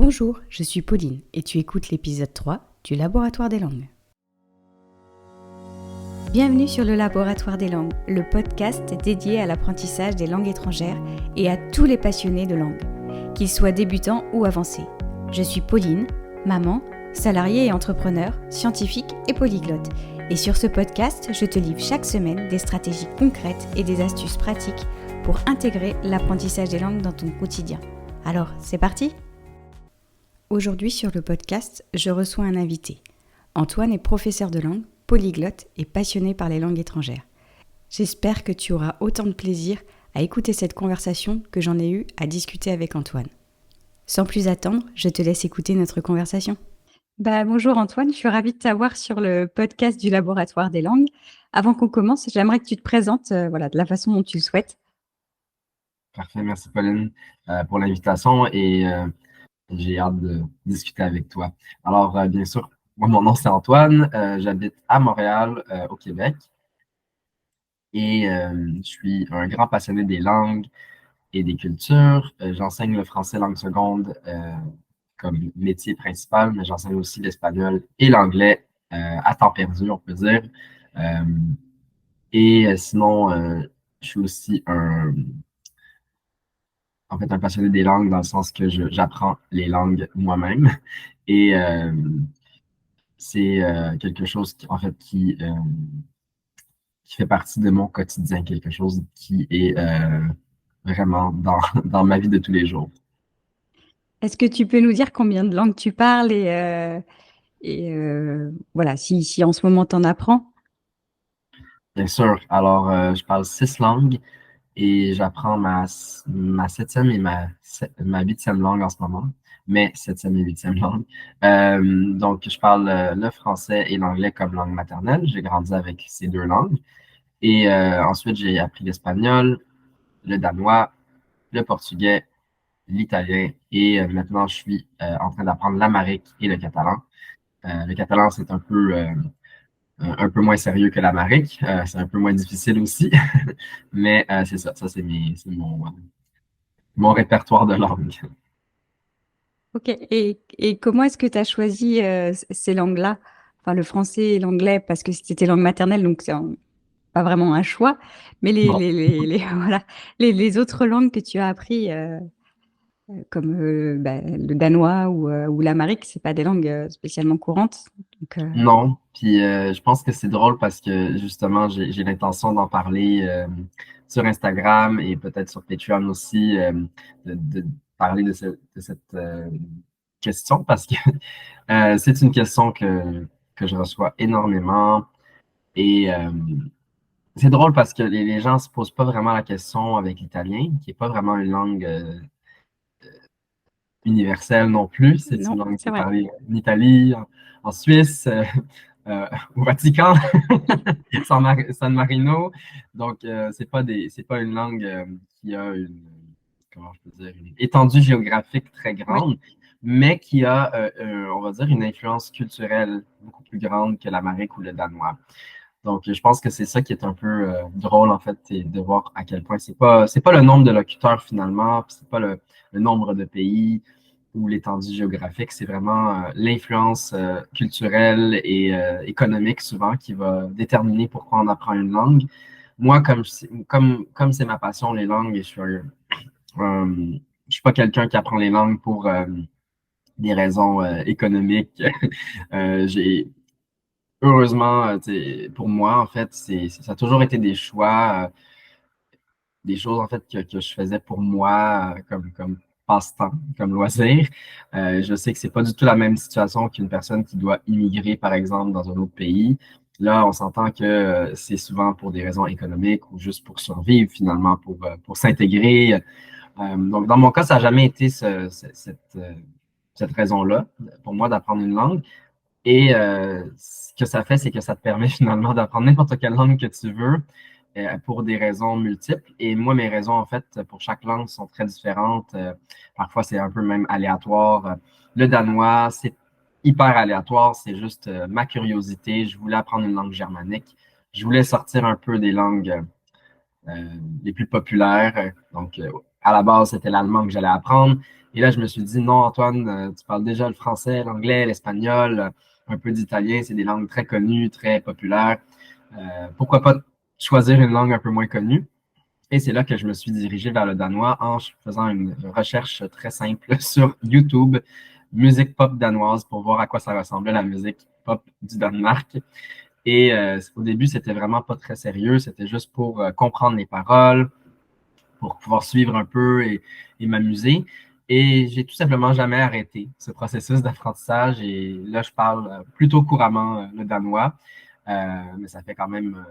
Bonjour, je suis Pauline et tu écoutes l'épisode 3 du Laboratoire des langues. Bienvenue sur le Laboratoire des langues, le podcast dédié à l'apprentissage des langues étrangères et à tous les passionnés de langue, qu'ils soient débutants ou avancés. Je suis Pauline, maman, salariée et entrepreneur, scientifique et polyglotte. Et sur ce podcast, je te livre chaque semaine des stratégies concrètes et des astuces pratiques pour intégrer l'apprentissage des langues dans ton quotidien. Alors, c'est parti ? Aujourd'hui sur le podcast, je reçois un invité. Antoine est professeur de langue, polyglotte et passionné par les langues étrangères. J'espère que tu auras autant de plaisir à écouter cette conversation que j'en ai eu à discuter avec Antoine. Sans plus attendre, je te laisse écouter notre conversation. Bonjour Antoine, je suis ravie de t'avoir sur le podcast du Laboratoire des langues. Avant qu'on commence, j'aimerais que tu te présentes de la façon dont tu le souhaites. Parfait, merci Pauline pour l'invitation et j'ai hâte de discuter avec toi. Alors, bien sûr, moi, mon nom c'est Antoine, j'habite à Montréal, au Québec, et je suis un grand passionné des langues et des cultures. J'enseigne le français langue seconde comme métier principal, mais j'enseigne aussi l'espagnol et l'anglais à temps perdu, on peut dire. Euh, sinon, je suis aussi un passionné des langues dans le sens que j'apprends les langues moi-même. Et c'est quelque chose qui fait partie de mon quotidien, quelque chose qui est vraiment dans ma vie de tous les jours. Est-ce que tu peux nous dire combien de langues tu parles si en ce moment tu en apprends? Bien sûr. Alors, je parle 6 langues et j'apprends ma septième et ma huitième langue en ce moment, mais septième et huitième langue. Donc, je parle le français et l'anglais comme langue maternelle. J'ai grandi avec ces 2 langues. Et ensuite, j'ai appris l'espagnol, le danois, le portugais, l'italien et maintenant, je suis en train d'apprendre l'amharique et le catalan. Le catalan, c'est un peu moins sérieux que l'amharique. C'est un peu moins difficile aussi, mais c'est ça. Ça, c'est mon répertoire de langue. Ok, et comment est-ce que tu as choisi ces langues-là? Enfin, le français et l'anglais, parce que c'était tes langues maternelles, donc pas vraiment un choix. Mais Bon, voilà, les autres langues que tu as appris, comme le danois ou l'amharique, c'est pas des langues spécialement courantes. Donc, non. Puis je pense que c'est drôle parce que justement, j'ai l'intention d'en parler sur Instagram et peut-être sur Patreon aussi, de parler de cette question parce que c'est une question que je reçois énormément. Et c'est drôle parce que les gens se posent pas vraiment la question avec l'italien, qui est pas vraiment une langue universelle non plus. C'est une non, langue qui c'est est vrai. parlée en Italie, en Suisse, au Vatican, San Marino. Donc, c'est pas une langue qui a comment je peux dire, une étendue géographique très Oui. grande, mais qui a, on va dire, une influence culturelle beaucoup plus grande que l'amharique ou le danois. Donc, je pense que c'est ça qui est un peu drôle, en fait, et de voir à quel point c'est pas le nombre de locuteurs finalement, puis c'est pas le nombre de pays ou l'étendue géographique, c'est vraiment l'influence culturelle et économique souvent qui va déterminer pourquoi on apprend une langue. Moi, comme c'est ma passion, les langues, et je suis pas quelqu'un qui apprend les langues pour des raisons économiques. J'ai heureusement, pour moi, en fait, ça a toujours été des choix, des choses, en fait, que je faisais pour moi, comme passe-temps, comme loisir. Je sais que c'est pas du tout la même situation qu'une personne qui doit immigrer, par exemple, dans un autre pays. Là, on s'entend que c'est souvent pour des raisons économiques ou juste pour survivre, finalement, pour s'intégrer. Donc, dans mon cas, ça n'a jamais été cette raison-là pour moi d'apprendre une langue. Et ce que ça fait, c'est que ça te permet finalement d'apprendre n'importe quelle langue que tu veux pour des raisons multiples. Et moi, mes raisons, en fait, pour chaque langue sont très différentes. Parfois, c'est un peu même aléatoire. Le danois, c'est hyper aléatoire. C'est juste ma curiosité. Je voulais apprendre une langue germanique. Je voulais sortir un peu des langues les plus populaires. Donc, à la base, c'était l'allemand que j'allais apprendre. Et là, je me suis dit, non, Antoine, tu parles déjà le français, l'anglais, l'espagnol, un peu d'italien, c'est des langues très connues, très populaires. Pourquoi pas choisir une langue un peu moins connue? Et c'est là que je me suis dirigé vers le danois en faisant une recherche très simple sur YouTube, musique pop danoise, pour voir à quoi ça ressemblait la musique pop du Danemark. Et au début, c'était vraiment pas très sérieux, c'était juste pour comprendre les paroles, pour pouvoir suivre un peu et m'amuser. Et j'ai tout simplement jamais arrêté ce processus d'apprentissage. Et là, je parle plutôt couramment le danois, mais ça fait quand même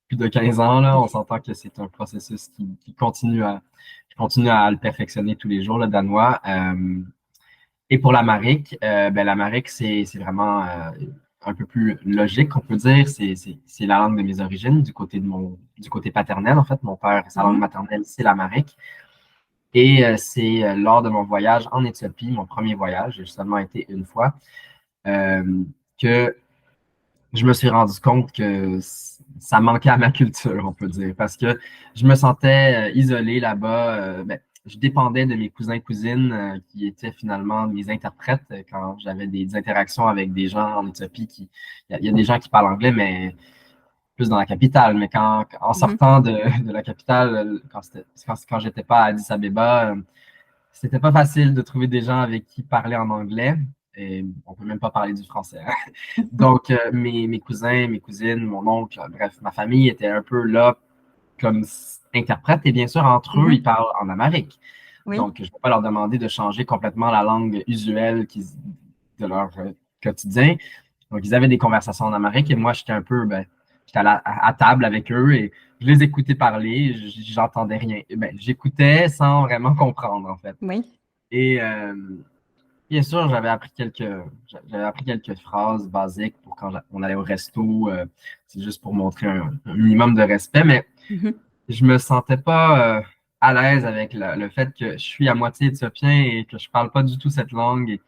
plus de 15 ans. Là. On s'entend que c'est un processus qui continue je continue à le perfectionner tous les jours, le danois. Et pour l'Amérique, ben, l'Amérique, c'est vraiment un peu plus logique, on peut dire. C'est la langue de mes origines, du côté paternel, en fait. Mon père, sa langue Mhm. maternelle, c'est l'Amérique. Et c'est lors de mon voyage en Éthiopie, mon premier voyage, j'ai seulement été une fois, euh, que je me suis rendu compte que ça manquait à ma culture, on peut dire, parce que je me sentais isolé là-bas. Ben, je dépendais de mes cousins et cousines qui étaient finalement mes interprètes quand j'avais des interactions avec des gens en Éthiopie il y a des gens qui parlent anglais, mais plus dans la capitale. Mais en Mhm. sortant de la capitale, quand j'étais pas à Addis Abeba, c'était pas facile de trouver des gens avec qui parler en anglais. Et on peut même pas parler du français. Hein. Donc, mes cousins, mes cousines, mon oncle, bref, ma famille était un peu là comme interprète. Et bien sûr, entre eux, ils Mhm. parlent en amérique. Oui, Donc, je ne vais pas leur demander de changer complètement la langue usuelle de leur quotidien. Donc, ils avaient des conversations en amérique et moi, j'étais un peu, ben, j'étais à table avec eux et je les écoutais parler, j'entendais rien. Et ben, j'écoutais sans vraiment comprendre, en fait. oui, Et bien sûr, j'avais appris quelques phrases basiques pour quand on allait au resto. C'est juste pour montrer un minimum de respect, mais mhm. je me sentais pas à l'aise avec le fait que je suis à moitié éthiopien et que je parle pas du tout cette langue.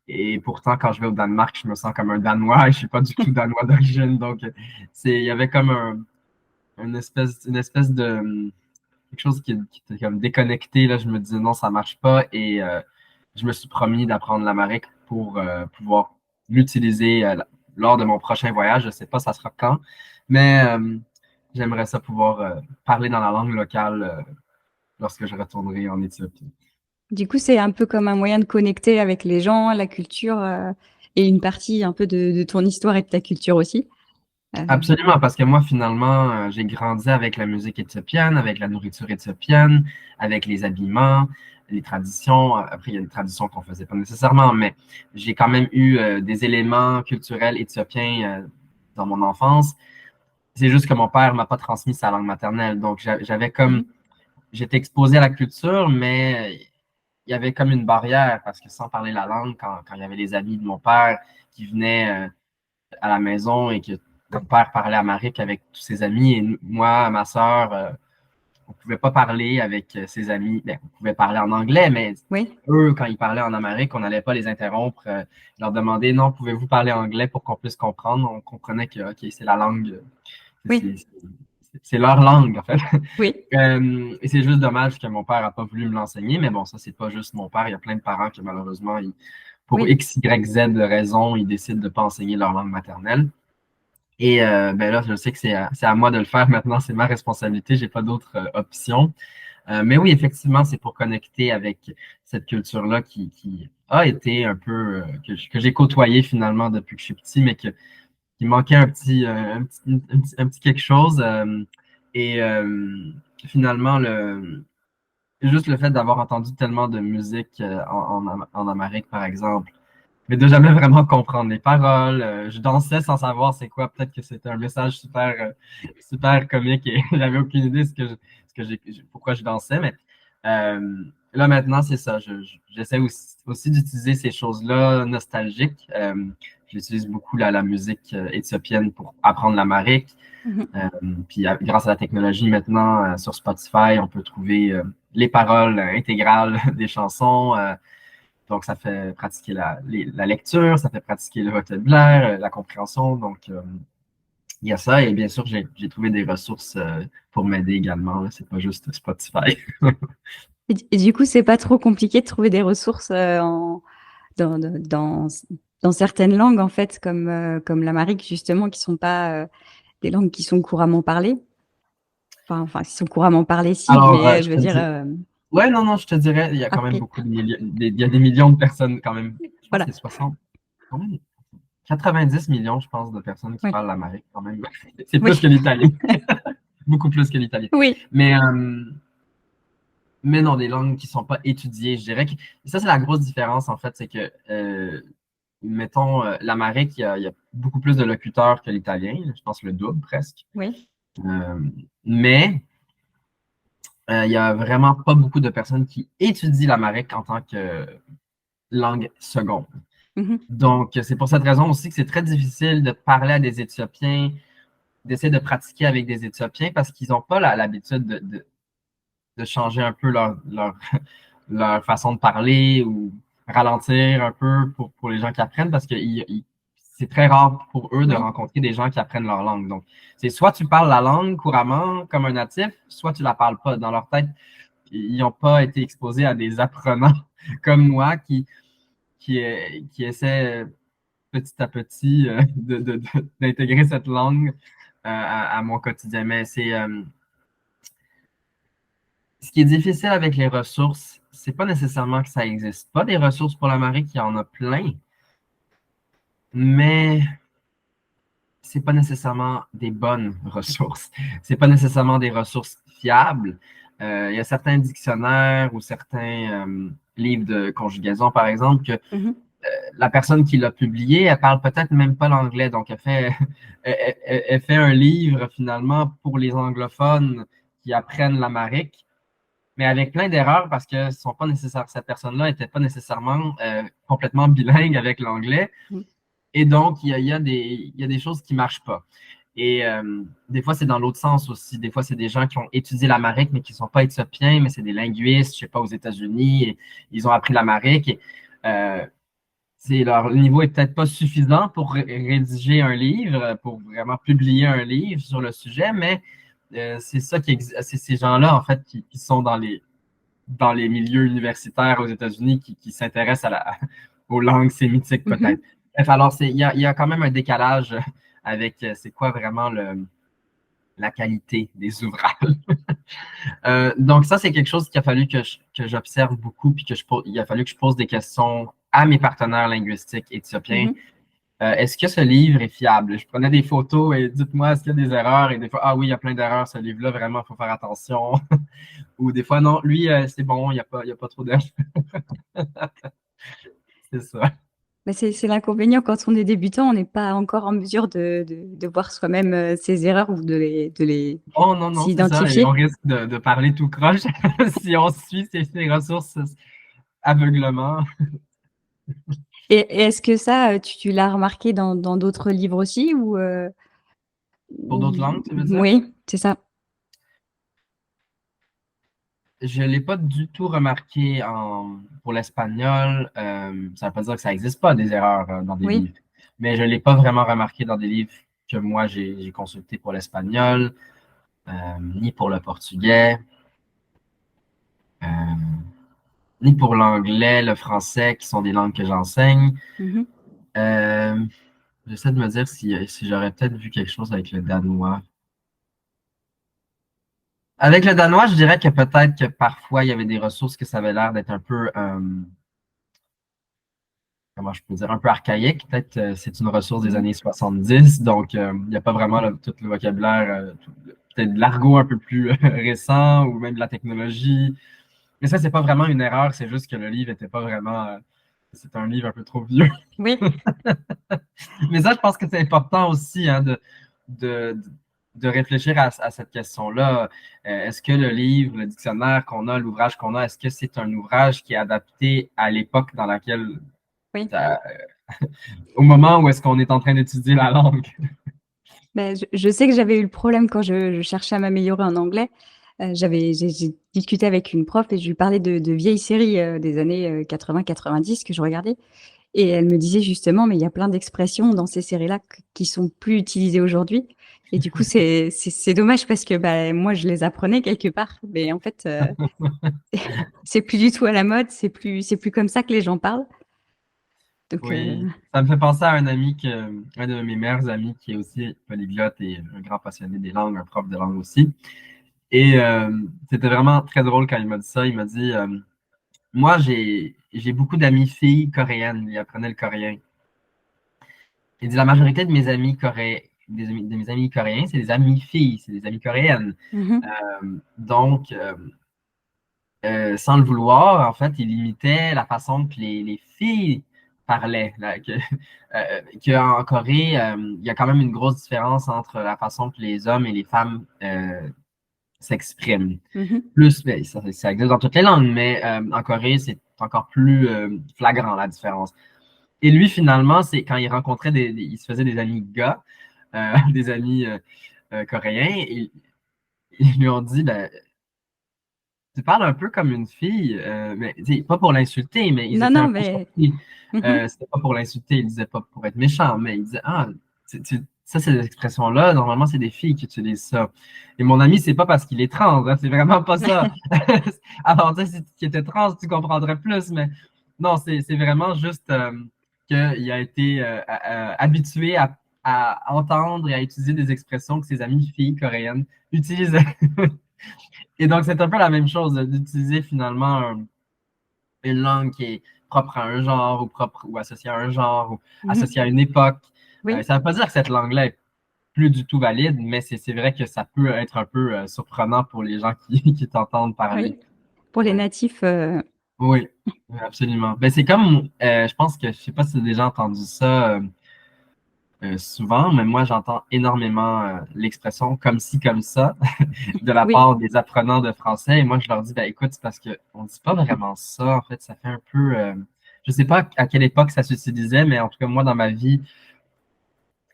Et pourtant, quand je vais au Danemark, je me sens comme un Danois et je suis pas du tout Danois d'origine. Donc, il y avait comme une espèce de quelque chose qui était comme déconnecté. Là, je me disais non, ça marche pas. Et je me suis promis d'apprendre l'amérique pour pouvoir l'utiliser lors de mon prochain voyage. Je sais pas ça sera quand, mais j'aimerais ça pouvoir parler dans la langue locale lorsque je retournerai en Éthiopie. Du coup, c'est un peu comme un moyen de connecter avec les gens, la culture, et une partie un peu de ton histoire et de ta culture aussi. Euh, Absolument, parce que moi, finalement, j'ai grandi avec la musique éthiopienne, avec la nourriture éthiopienne, avec les habillements, les traditions. Après, il y a des traditions qu'on faisait pas nécessairement, mais j'ai quand même eu des éléments culturels éthiopiens dans mon enfance. C'est juste que mon père m'a pas transmis sa langue maternelle. Donc, j'avais comme, mhm. j'étais exposé à la culture, mais il y avait comme une barrière parce que sans parler la langue, quand il y avait les amis de mon père qui venaient à la maison et que mon père parlait amérique avec tous ses amis et moi, ma sœur, on pouvait pas parler avec ses amis. Ben, on pouvait parler en anglais, mais Oui, eux, quand ils parlaient en amérique, on n'allait pas les interrompre, leur demander non, pouvez-vous parler anglais pour qu'on puisse comprendre. On comprenait que ok, c'est la langue, c'est oui, c'est leur langue en fait. oui, Et c'est juste dommage que mon père n'a pas voulu me l'enseigner, mais bon, ça c'est pas juste mon père. Il y a plein de parents qui malheureusement, pour oui. X, Y, Z de raison, ils décident de pas enseigner leur langue maternelle. Et ben là, je sais que c'est à moi de le faire maintenant, c'est ma responsabilité, j'ai pas d'autre option. Mais oui, effectivement, c'est pour connecter avec cette culture-là qui a été un peu, que j'ai côtoyé finalement depuis que je suis petit, mais qui manquait un petit quelque chose. Et finalement, juste le fait d'avoir entendu tellement de musique en Amérique, par exemple, mais de jamais vraiment comprendre les paroles. Je dansais sans savoir c'est quoi. Peut-être que c'était un message super comique et j'avais aucune idée pourquoi je dansais. Mais là maintenant, c'est ça. J'essaie aussi d'utiliser ces choses-là nostalgiques. J'utilise beaucoup la musique éthiopienne pour apprendre l'amérique. Mhm. Puis grâce à la technologie maintenant, sur Spotify, on peut trouver les paroles intégrales des chansons. Donc, ça fait pratiquer la lecture, ça fait pratiquer le vocabulaire, la compréhension. Donc, il y a ça. Et bien sûr, j'ai trouvé des ressources pour m'aider également. Là. C'est pas juste Spotify. Et du coup, c'est pas trop compliqué de trouver des ressources dans, dans, dans certaines langues, en fait, comme l'amharique, justement, qui sont pas des langues qui sont couramment parlées. Enfin, qui sont couramment parlées, si, Alors, mais je je veux te dire, dis, ouais, non, non, je te dirais, il y a quand même appris. beaucoup de millions, il y a des millions de personnes quand même. Je pense que Voilà. c'est 60, combien? 90 millions, je pense, de personnes qui Oui. parlent l'amharique quand même. C'est plus que Oui. l'italien, beaucoup plus que l'italien. Oui. Mais, euh, mais non, des langues qui sont pas étudiées, je dirais que ça, c'est la grosse différence, en fait, c'est que, mettons, l'amharique, il y a beaucoup plus de locuteurs que l'italien, je pense le double presque. Oui. Euh, mais il y a vraiment pas beaucoup de personnes qui étudient l'amharique en tant que langue seconde. Mhm. Donc, c'est pour cette raison aussi que c'est très difficile de parler à des Éthiopiens, d'essayer de pratiquer avec des Éthiopiens parce qu'ils n'ont pas l'habitude de changer un peu leur façon de parler ou ralentir un peu pour les gens qui apprennent parce que c'est très rare pour eux de Oui. rencontrer des gens qui apprennent leur langue. Donc, c'est soit tu parles la langue couramment comme un natif, soit tu la parles pas. Dans leur tête, ils n'ont pas été exposés à des apprenants comme moi qui essaient petit à petit d'intégrer cette langue à mon quotidien. Mais ce qui est difficile avec les ressources, c'est pas nécessairement que ça n'existe pas des ressources pour l'Amérique, il y en a plein, mais c'est pas nécessairement des bonnes ressources. C'est pas nécessairement des ressources fiables. Il y a certains dictionnaires ou certains livres de conjugaison, par exemple, que Mhm. la personne qui l'a publié, elle parle peut-être même pas l'anglais, donc elle fait un livre finalement pour les anglophones qui apprennent l'amharique, mais avec plein d'erreurs parce que sont pas nécessaires, cette personne-là n'était pas nécessairement complètement bilingue avec l'anglais, Mhm. et donc il y a des choses qui marchent pas. Et des fois, c'est dans l'autre sens aussi. Des fois, c'est des gens qui ont étudié l'amharique, mais qui ne sont pas éthiopiens, mais c'est des linguistes, je sais pas, aux États-Unis, et ils ont appris l'amharique. Et, leur niveau est peut-être pas suffisant pour rédiger un livre, pour vraiment publier un livre sur le sujet, mais c'est ça c'est ces gens-là, en fait, qui sont dans les milieux universitaires aux États-Unis qui s'intéressent aux langues sémitiques, peut-être. Mhm. Bref, alors, il y a quand même un décalage avec c'est quoi vraiment la qualité des ouvrages. Donc, ça, c'est quelque chose qu'il a fallu que j'observe beaucoup, puis il a fallu que je pose des questions à mes partenaires linguistiques éthiopiens. Mhm. Est-ce que ce livre est fiable? Je prenais des photos et dites-moi, est-ce qu'il y a des erreurs? Et des fois, ah oui, il y a plein d'erreurs, ce livre-là, vraiment, il faut faire attention. Ou des fois, non, lui, c'est bon, il y a pas trop d'erreurs. C'est ça. Bah, c'est l'inconvénient quand on est débutant, on n'est pas encore en mesure de voir soi-même ses erreurs ou de les Oh non, non, c'est ça. Et on s'identifier. risque de parler tout croche si on suit ces ressources aveuglement. Et est-ce que ça, tu l'as remarqué dans d'autres livres aussi Pour d'autres langues, tu veux dire? Oui, c'est ça. Je ne l'ai pas du tout remarqué pour l'espagnol. Ça ne veut pas dire que ça n'existe pas des erreurs dans des Oui. livres, mais je ne l'ai pas vraiment remarqué dans des livres que moi j'ai consultés pour l'espagnol, ni pour le portugais, euh, ni pour l'anglais, le français, qui sont des langues que j'enseigne. Mhm. Euh, J'essaie de me dire si j'aurais peut-être vu quelque chose avec le danois. Avec le danois, je dirais que peut-être que parfois il y avait des ressources que ça avait l'air d'être un peu comment je peux dire, un peu archaïque. Peut-être c'est une ressource des Mhm. années 70, donc il n'y a pas vraiment tout le vocabulaire, peut-être de l'argot un peu plus récent ou même de la technologie. Mais ça, c'est pas vraiment une erreur, c'est juste que le livre était pas vraiment. C'est un livre un peu trop vieux. Oui. Mais ça, je pense que c'est important aussi hein, de, de réfléchir à cette question-là. Est-ce que le livre, le dictionnaire qu'on a, l'ouvrage qu'on a, est-ce que c'est un ouvrage qui est adapté à l'époque dans laquelle Oui. ça, au moment où est-ce qu'on est en train d'étudier la langue. Ben, je sais que j'avais eu le problème quand je cherchais à m'améliorer en anglais. J'ai discuté avec une prof et je lui parlais de vieilles séries des années 80-90 que je regardais. Et elle me disait justement, mais il y a plein d'expressions dans ces séries-là qui sont plus utilisées aujourd'hui. Et du coup, c'est dommage parce que bah, moi, je les apprenais quelque part, mais en fait, c'est plus du tout à la mode, c'est plus comme ça que les gens parlent. Donc, Oui, ça me fait penser à un ami un de mes meilleurs amis qui est aussi polyglotte et un grand passionné des langues, un prof de langue aussi. Et c'était vraiment très drôle quand il m'a dit ça. Il m'a dit, moi, j'ai beaucoup d'amis filles coréennes. Il apprenait le coréen. Il dit, la majorité de mes amis de mes amis coréens, c'est des amis filles, c'est des amis coréennes. mhm, Donc, sans le vouloir, en fait, il imitait la façon que les filles parlaient. Qu'en Corée, il y a quand même une grosse différence entre la façon que les hommes et les femmes s'expriment. mhm. Plus, mais ça existe dans toutes les langues, mais en Corée, c'est encore plus flagrant la différence. Et lui, finalement, c'est quand il rencontrait il se faisait des amis gars, des amis coréens, et ils lui ont dit, ben, tu parles un peu comme une fille, mais pas pour l'insulter, mais ils Non, étaient non, un peu mais surpris. mhm, C'était pas pour l'insulter, ils disaient pas pour être méchant, mais ils disaient, ah, ça, ces expressions-là, normalement, c'est des filles qui utilisent ça. Et mon ami, c'est pas parce qu'il est trans, hein, c'est vraiment pas ça. Alors, tu sais, si tu étais trans, tu comprendrais plus, mais non, c'est vraiment juste qu'il a été habitué à entendre et à utiliser des expressions que ses amies filles coréennes utilisent. Et donc, c'est un peu la même chose d'utiliser finalement une langue qui est propre à un genre ou propre ou associée à un genre ou mhm. associée à une époque. Oui, Ça ne veut pas dire que cette langue-là est plus du tout valide, mais c'est vrai que ça peut être un peu surprenant pour les gens qui t'entendent parler. oui. Pour les Ouais. natifs, Oui, absolument. Ben, c'est comme, je pense que, je sais pas si tu as déjà entendu ça, souvent, mais moi, j'entends énormément l'expression comme ci, comme ça de la oui, part des apprenants de français. Et moi, je leur dis, ben, écoute, c'est parce qu'on ne dit pas vraiment ça. En fait, ça fait un peu. Je sais pas à quelle époque ça s'utilisait, mais en tout cas, moi, dans ma vie,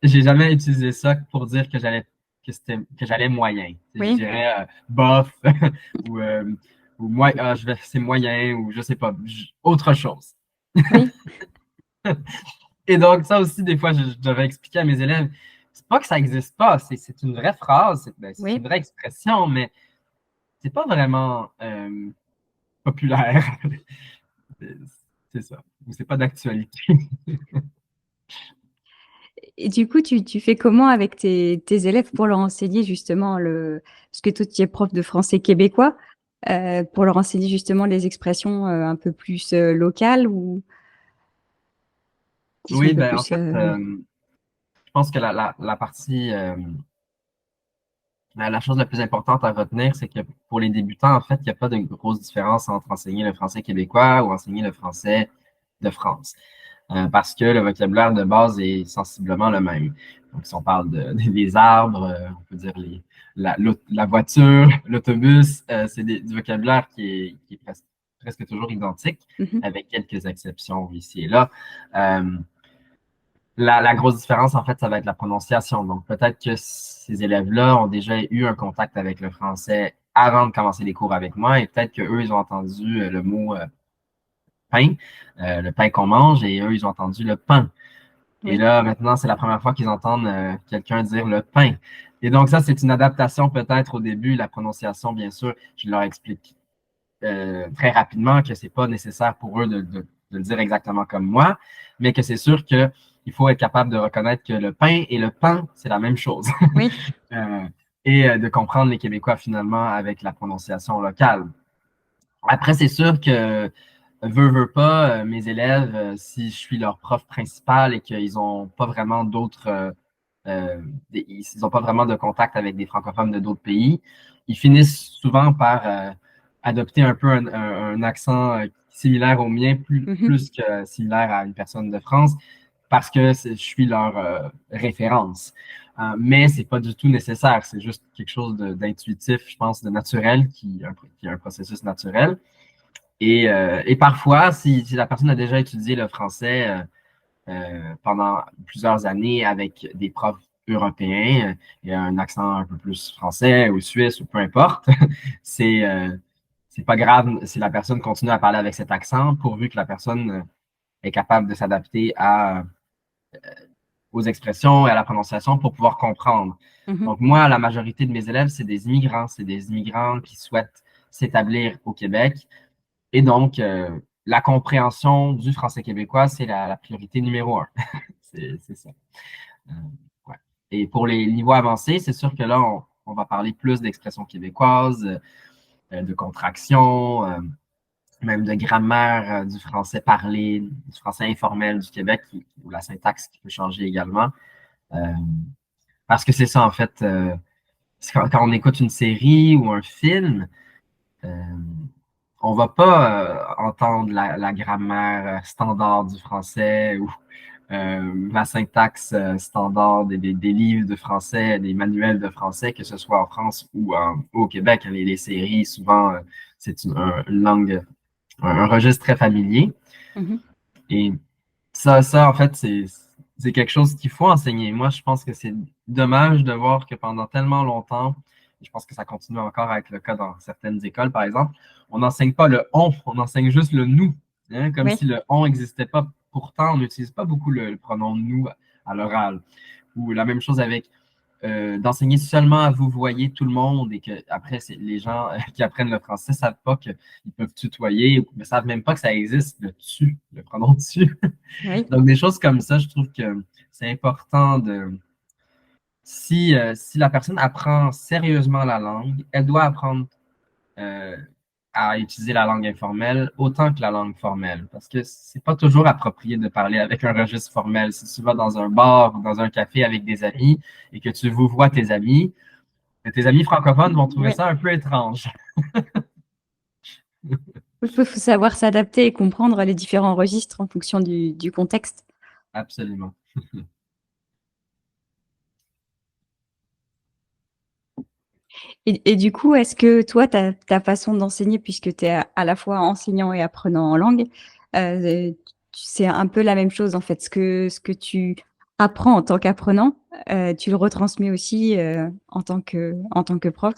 j'ai jamais utilisé ça pour dire que j'allais moyen. Je oui, dirais bof ou, moi, c'est moyen ou je sais pas, autre chose. oui, Et donc, ça aussi, des fois, je devais expliquer à mes élèves, c'est pas que ça n'existe pas, c'est une vraie phrase, c'est une oui. vraie expression, mais c'est pas vraiment populaire. C'est c'est ça. Ou c'est pas d'actualité. Et du coup, tu fais comment avec tes élèves pour leur enseigner justement parce que toi, tu es prof de français québécois, pour leur enseigner justement les expressions un peu plus locales ou qui sont un Oui, peu ben en plus. fait, je pense que la partie, la chose la plus importante à retenir, c'est que pour les débutants, en fait, il n'y a pas de grosse différence entre enseigner le français québécois ou enseigner le français de France. Parce que le vocabulaire de base est sensiblement le même. Donc, si on parle des arbres, on peut dire la voiture, l'autobus, c'est du vocabulaire qui est presque toujours identique, Mhm, avec quelques exceptions ici et là. Euh, la grosse différence, en fait, ça va être la prononciation. Donc, peut-être que ces élèves-là ont déjà eu un contact avec le français avant de commencer les cours avec moi, et peut-être qu'eux, ils ont entendu le mot pain, le pain qu'on mange, et eux, ils ont entendu le pain. Et oui. là, maintenant, c'est la première fois qu'ils entendent quelqu'un dire le pain. Et donc, ça, c'est une adaptation peut-être au début, la prononciation, bien sûr. Je leur explique très rapidement que c'est pas nécessaire pour eux de le dire exactement comme moi, mais que c'est sûr que il faut être capable de reconnaître que le pain et le pain, c'est la même chose. Oui, Euh, et de comprendre les Québécois finalement avec la prononciation locale. Après, c'est sûr que veux pas, mes élèves, si je suis leur prof principal et qu'ils n'ont pas vraiment d'autres, ils n'ont pas vraiment de contact avec des francophones de d'autres pays, ils finissent souvent par adopter un peu un accent similaire au mien, mhm, plus que similaire à une personne de France, parce que je suis leur référence. Mais c'est pas du tout nécessaire, c'est juste quelque chose d'intuitif, je pense, de naturel, qui est un processus naturel. Et parfois, si la personne a déjà étudié le français pendant plusieurs années avec des profs européens et un accent un peu plus français ou suisse ou peu importe, c'est c'est pas grave si la personne continue à parler avec cet accent, pourvu que la personne est capable de s'adapter aux expressions et à la prononciation pour pouvoir comprendre. Mhm. Donc, moi, la majorité de mes élèves, c'est des immigrants qui souhaitent s'établir au Québec. Et donc, la compréhension du français québécois, c'est la priorité numéro un. C'est ça. Euh, ouais. Et pour les niveaux avancés, c'est sûr que là, on va parler plus d'expressions québécoises, de contractions, même de grammaire du français parlé, du français informel du Québec, ou la syntaxe qui peut changer également. Euh, Parce que c'est ça, en fait, quand on écoute une série ou un film, euh, on va pas entendre la grammaire standard du français ou la syntaxe standard des livres de français, des manuels de français, que ce soit en France ou au Québec. Les séries, souvent, c'est une langue, un registre très familier. Mhm. Et en fait, c'est quelque chose qu'il faut enseigner. Moi, je pense que c'est dommage de voir que pendant tellement longtemps, et je pense que ça continue encore à être le cas dans certaines écoles, par exemple, on n'enseigne pas le on enseigne juste le nous, hein, comme Oui. si le on n'existait pas. Pourtant, on n'utilise pas beaucoup le pronom nous à l'oral. Ou la même chose avec d'enseigner seulement à vous voyez tout le monde et que après les gens qui apprennent le français ne savent pas qu'ils peuvent tutoyer ou ne savent même pas que ça existe, le tu, le pronom tu. Oui. Donc, des choses comme ça, je trouve que c'est important si la personne apprend sérieusement la langue, elle doit apprendre euh, à utiliser la langue informelle autant que la langue formelle, parce que c'est pas toujours approprié de parler avec un registre formel. Si tu vas dans un bar ou dans un café avec des amis et que tu vous vois tes amis francophones vont trouver Oui. ça un peu étrange. Il faut savoir s'adapter et comprendre les différents registres en fonction du contexte. Absolument. Et du coup, est-ce que toi, ta façon d'enseigner, puisque tu es à la fois enseignant et apprenant en langue, c'est un peu la même chose en fait. Ce que tu apprends en tant qu'apprenant, tu le retransmets aussi en tant que prof.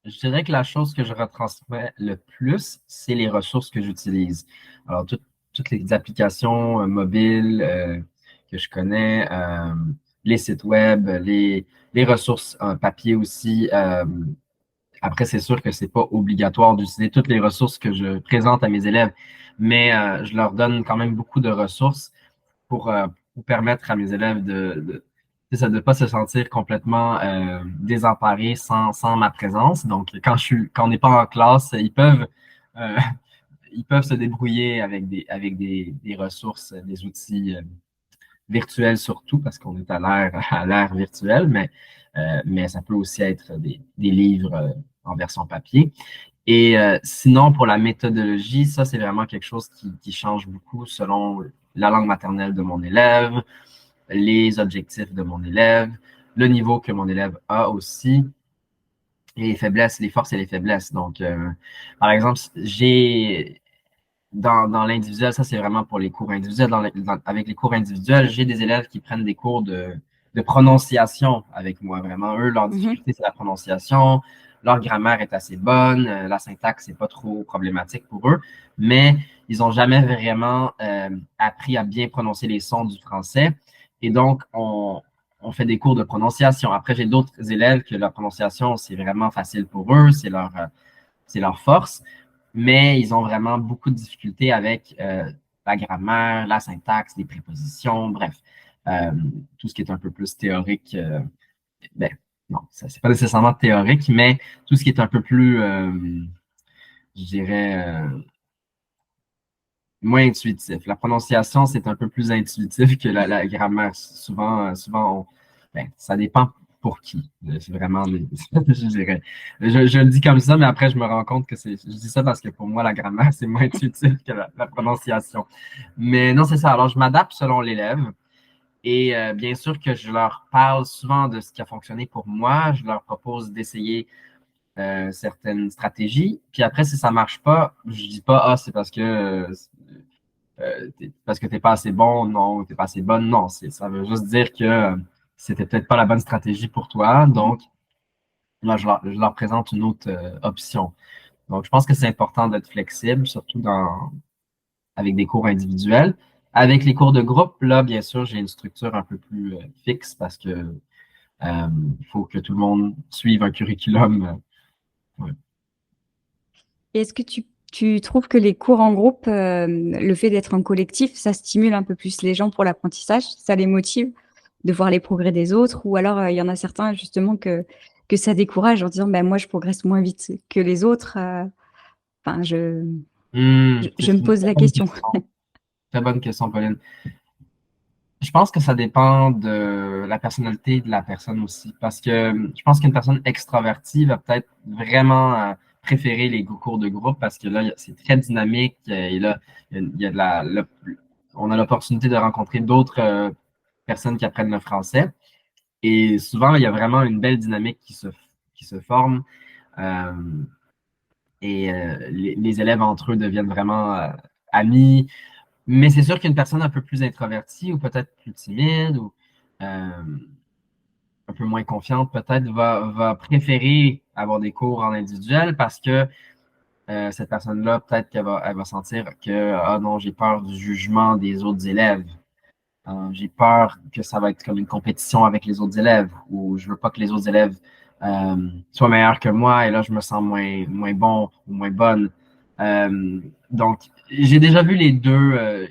Je dirais que la chose que je retransmets le plus, c'est les ressources que j'utilise. Alors, toutes les applications mobiles que je connais, les sites web, les ressources en papier aussi. Après, c'est sûr que c'est pas obligatoire d'utiliser toutes les ressources que je présente à mes élèves, mais je leur donne quand même beaucoup de ressources pour permettre à mes élèves c'est ça, de pas se sentir complètement désemparés sans ma présence. Donc, quand on n'est pas en classe, euh, ils peuvent se débrouiller avec des ressources, des outils virtuels surtout, parce qu'on est à l'ère virtuelle, mais ça peut aussi être des livres en version papier. Et sinon, pour la méthodologie, ça, c'est vraiment quelque chose qui change beaucoup selon la langue maternelle de mon élève, les objectifs de mon élève, le niveau que mon élève a aussi, et les faiblesses, les forces et les faiblesses. Donc, par exemple, dans l'individuel, ça c'est vraiment pour les cours individuels. Avec les cours individuels, j'ai des élèves qui prennent des cours de prononciation avec moi. Vraiment, eux, leur Mhm. difficulté, c'est la prononciation. Leur grammaire est assez bonne. La syntaxe n'est pas trop problématique pour eux. Mais ils n'ont jamais vraiment appris à bien prononcer les sons du français. Et donc, on fait des cours de prononciation. Après, j'ai d'autres élèves que la prononciation, c'est vraiment facile pour eux. C'est leur force, mais ils ont vraiment beaucoup de difficultés avec la grammaire, la syntaxe, les prépositions, bref, euh, tout ce qui est un peu plus théorique. Ben, non, ça c'est pas nécessairement théorique, mais tout ce qui est un peu plus, je dirais, moins intuitif. La prononciation, c'est un peu plus intuitif que la grammaire. Souvent ben, ça dépend pour qui. C'est vraiment, je dirais. Je le dis comme ça, mais après, je me rends compte que je dis ça parce que pour moi, la grammaire, c'est moins intuitif que la prononciation. Mais non, c'est ça. Alors, je m'adapte selon l'élève. Et bien sûr que je leur parle souvent de ce qui a fonctionné pour moi. Je leur propose d'essayer certaines stratégies. Puis après, si ça marche pas, je dis pas, ah, c'est parce que t'es pas assez bon, non, t'es pas assez bonne, non. Ça veut juste dire que c'était peut-être pas la bonne stratégie pour toi. Mhm. Donc, là, je leur présente une autre option. Donc, je pense que c'est important d'être flexible, surtout avec des cours individuels. Avec les cours de groupe, là, bien sûr, j'ai une structure un peu plus fixe parce que il faut que tout le monde suive un curriculum. Ouais. Et est-ce que tu trouves que les cours en groupe, le fait d'être en collectif, ça stimule un peu plus les gens pour l'apprentissage? Ça les motive de voir les progrès des autres? Ou alors, il y en a certains justement que ça décourage en disant: «Ben moi, je progresse moins vite que les autres», enfin je C'est me une pose très la bonne question. question. Très bonne question, Pauline. Je pense que ça dépend de la personnalité de la personne aussi, parce que je pense qu'une personne extravertie va peut-être vraiment préférer les cours de groupe parce que là, c'est très dynamique et là, il y a de on a l'opportunité de rencontrer d'autres personnes qui apprennent le français. Et souvent, il y a vraiment une belle dynamique qui se forme euh, et les élèves entre eux deviennent vraiment amis. Mais c'est sûr qu'une personne un peu plus introvertie ou peut-être plus timide ou euh, un peu moins confiante, peut-être va préférer avoir des cours en individuel parce que cette personne-là, peut-être elle va sentir que, ah non, j'ai peur du jugement des autres élèves. J'ai peur que ça va être comme une compétition avec les autres élèves ou je veux pas que les autres élèves soient meilleurs que moi et là, je me sens moins bon ou moins bonne. Donc, j'ai déjà vu les deux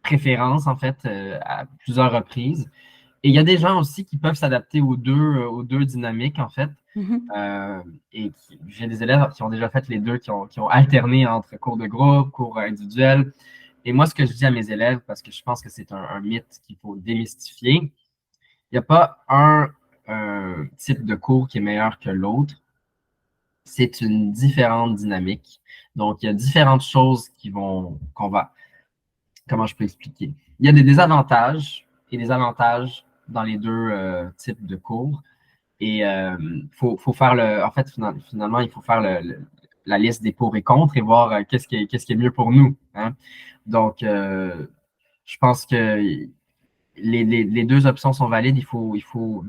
préférences, en fait, à plusieurs reprises. Et il y a des gens aussi qui peuvent s'adapter aux deux dynamiques, en fait. Mmh. J'ai des élèves qui ont déjà fait les deux, qui ont alterné entre cours de groupe, cours individuels. Et moi, ce que je dis à mes élèves, parce que je pense que c'est un mythe qu'il faut démystifier, il n'y a pas un type de cours qui est meilleur que l'autre. C'est une différente dynamique. Donc, il y a différentes choses comment je peux expliquer? Il y a des désavantages et des avantages dans les deux types de cours. Et faut faire en fait, finalement, il faut faire la liste des pour et contre et voir qu'est-ce qui est mieux pour nous. Hein? Donc, je pense que les deux options sont valides. Des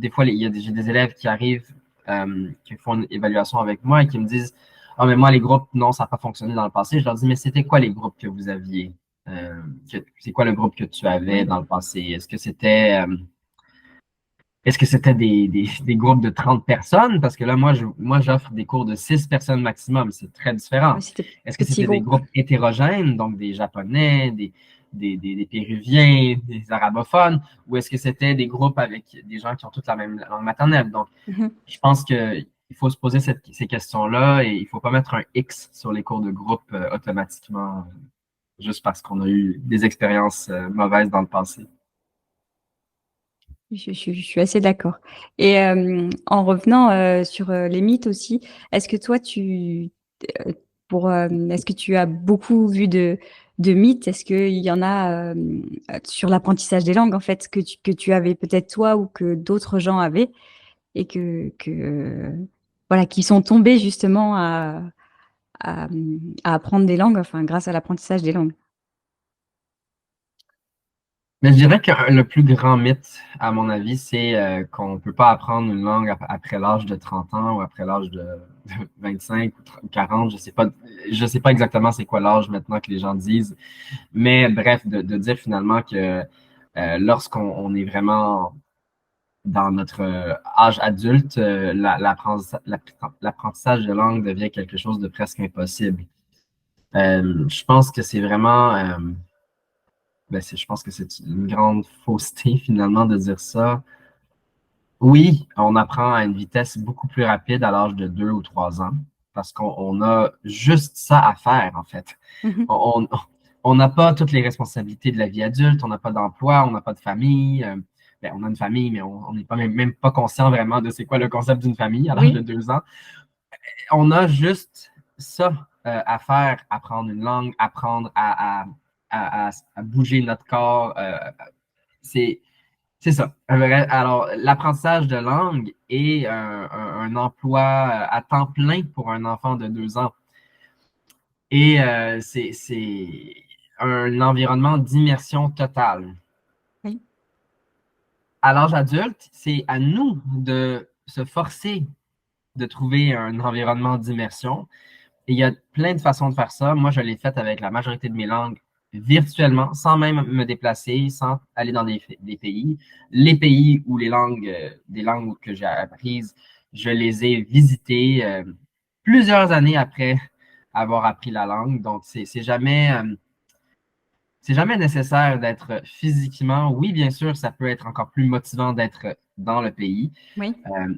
fois, j'ai des élèves qui arrivent, qui font une évaluation avec moi et qui me disent, ah, mais moi, les groupes, non, ça n'a pas fonctionné dans le passé. Je leur dis, mais c'était quoi les groupes que vous aviez? C'est quoi le groupe que tu avais Oui. dans le passé? Est-ce que c'était des groupes de 30 personnes? Parce que là, moi, j'offre des cours de 6 personnes maximum. C'est très différent. Ouais, c'était Est-ce que petit c'était des groupe. groupes hétérogènes, donc des Japonais, des Péruviens, des arabophones, ou est-ce que c'était des groupes avec des gens qui ont toute la même langue maternelle? Donc, Mmh. je pense qu'il faut se poser ces questions-là et il ne faut pas mettre un X sur les cours de groupe automatiquement, juste parce qu'on a eu des expériences mauvaises dans le passé. Je suis assez d'accord et en revenant, sur, les mythes aussi, est-ce que toi est-ce que tu as beaucoup vu de mythes? Est-ce qu'il y en a, sur l'apprentissage des langues en fait que tu avais peut-être toi ou que d'autres gens avaient et voilà, qui sont tombés justement à apprendre des langues, enfin grâce à l'apprentissage des langues? Mais je dirais que le plus grand mythe, à mon avis, c'est qu'on ne peut pas apprendre une langue après l'âge de 30 ans ou après l'âge de 25 ou 40. Je sais pas exactement c'est quoi l'âge maintenant que les gens disent. Mais bref, de dire finalement que lorsqu'on est vraiment dans notre âge adulte, l'apprentissage de langue devient quelque chose de presque impossible. Je pense que c'est vraiment je pense que c'est une grande fausseté finalement de dire ça. Oui, on apprend à une vitesse beaucoup plus rapide à l'âge de 2 ou 3 ans parce qu'on a juste ça à faire en fait. Mmh. On on n'a pas toutes les responsabilités de la vie adulte, on n'a pas d'emploi, on n'a pas de famille. On a une famille, mais on n'est pas même pas conscient vraiment de c'est quoi le concept d'une famille à l'âge de Oui. 2 ans. On a juste ça à faire, apprendre une langue, apprendre à bouger notre corps. C'est c'est ça. Alors, l'apprentissage de langue est un emploi à temps plein pour un enfant de 2 ans. Et c'est un environnement d'immersion totale. Oui. À l'âge adulte, c'est à nous de se forcer de trouver un environnement d'immersion. Et il y a plein de façons de faire ça. Moi, je l'ai fait avec la majorité de mes langues virtuellement, sans même me déplacer, sans aller dans des pays. Les pays où des langues que j'ai apprises, je les ai visitées plusieurs années après avoir appris la langue. Donc, c'est jamais nécessaire d'être physiquement. Oui, bien sûr, ça peut être encore plus motivant d'être dans le pays, Oui.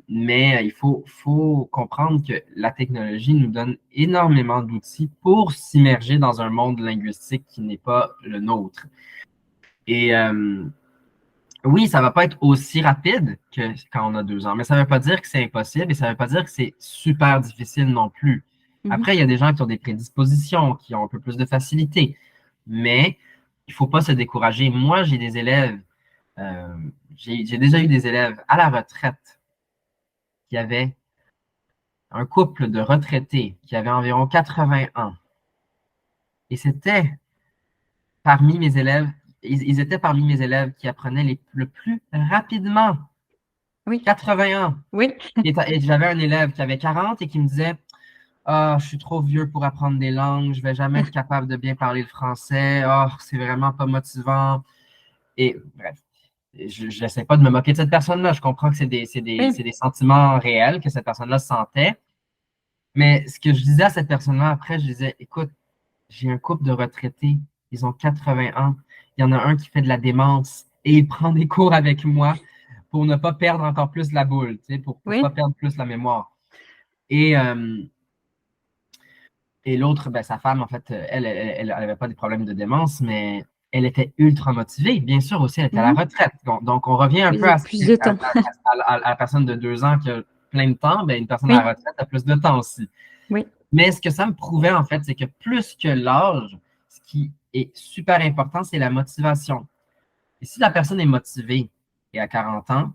mais faut comprendre que la technologie nous donne énormément d'outils pour s'immerger dans un monde linguistique qui n'est pas le nôtre. Et oui, ça va pas être aussi rapide que quand on a 2 ans, mais ça veut pas dire que c'est impossible et ça veut pas dire que c'est super difficile non plus. Mhm. Après, il y a des gens qui ont des prédispositions, qui ont un peu plus de facilité, mais il faut pas se décourager. Moi, j'ai des élèves, euh, j'ai déjà eu des élèves à la retraite qui avaient un couple de retraités qui avaient environ 80 ans. Et c'était parmi mes élèves, ils étaient parmi mes élèves qui apprenaient le plus rapidement. Oui. 80 ans. Oui. Et j'avais un élève qui avait 40 et qui me disait, ah, je suis trop vieux pour apprendre des langues, je vais jamais être capable de bien parler le français, oh, c'est vraiment pas motivant. Et bref, je n'essaie pas de me moquer de cette personne-là. Je comprends que c'est Oui. des sentiments réels que cette personne-là sentait. Mais ce que je disais à cette personne-là après, je disais, écoute, j'ai un couple de retraités, ils ont 80 ans. Il y en a un qui fait de la démence et il prend des cours avec moi pour ne pas perdre encore plus la boule, tu sais, pour ne pas Oui. perdre plus la mémoire. Et, euh, et l'autre, ben, sa femme, en fait, elle n'avait pas des problèmes de démence, mais elle était ultra motivée. Bien sûr, aussi, elle était à la Mhm. retraite. Donc on revient un peu Plus de temps. à la personne de 2 ans qui a plein de temps. Ben, une personne à la Oui. retraite a plus de temps aussi. Oui. Mais ce que ça me prouvait, en fait, c'est que plus que l'âge, ce qui est super important, c'est la motivation. Et si la personne est motivée et à 40 ans,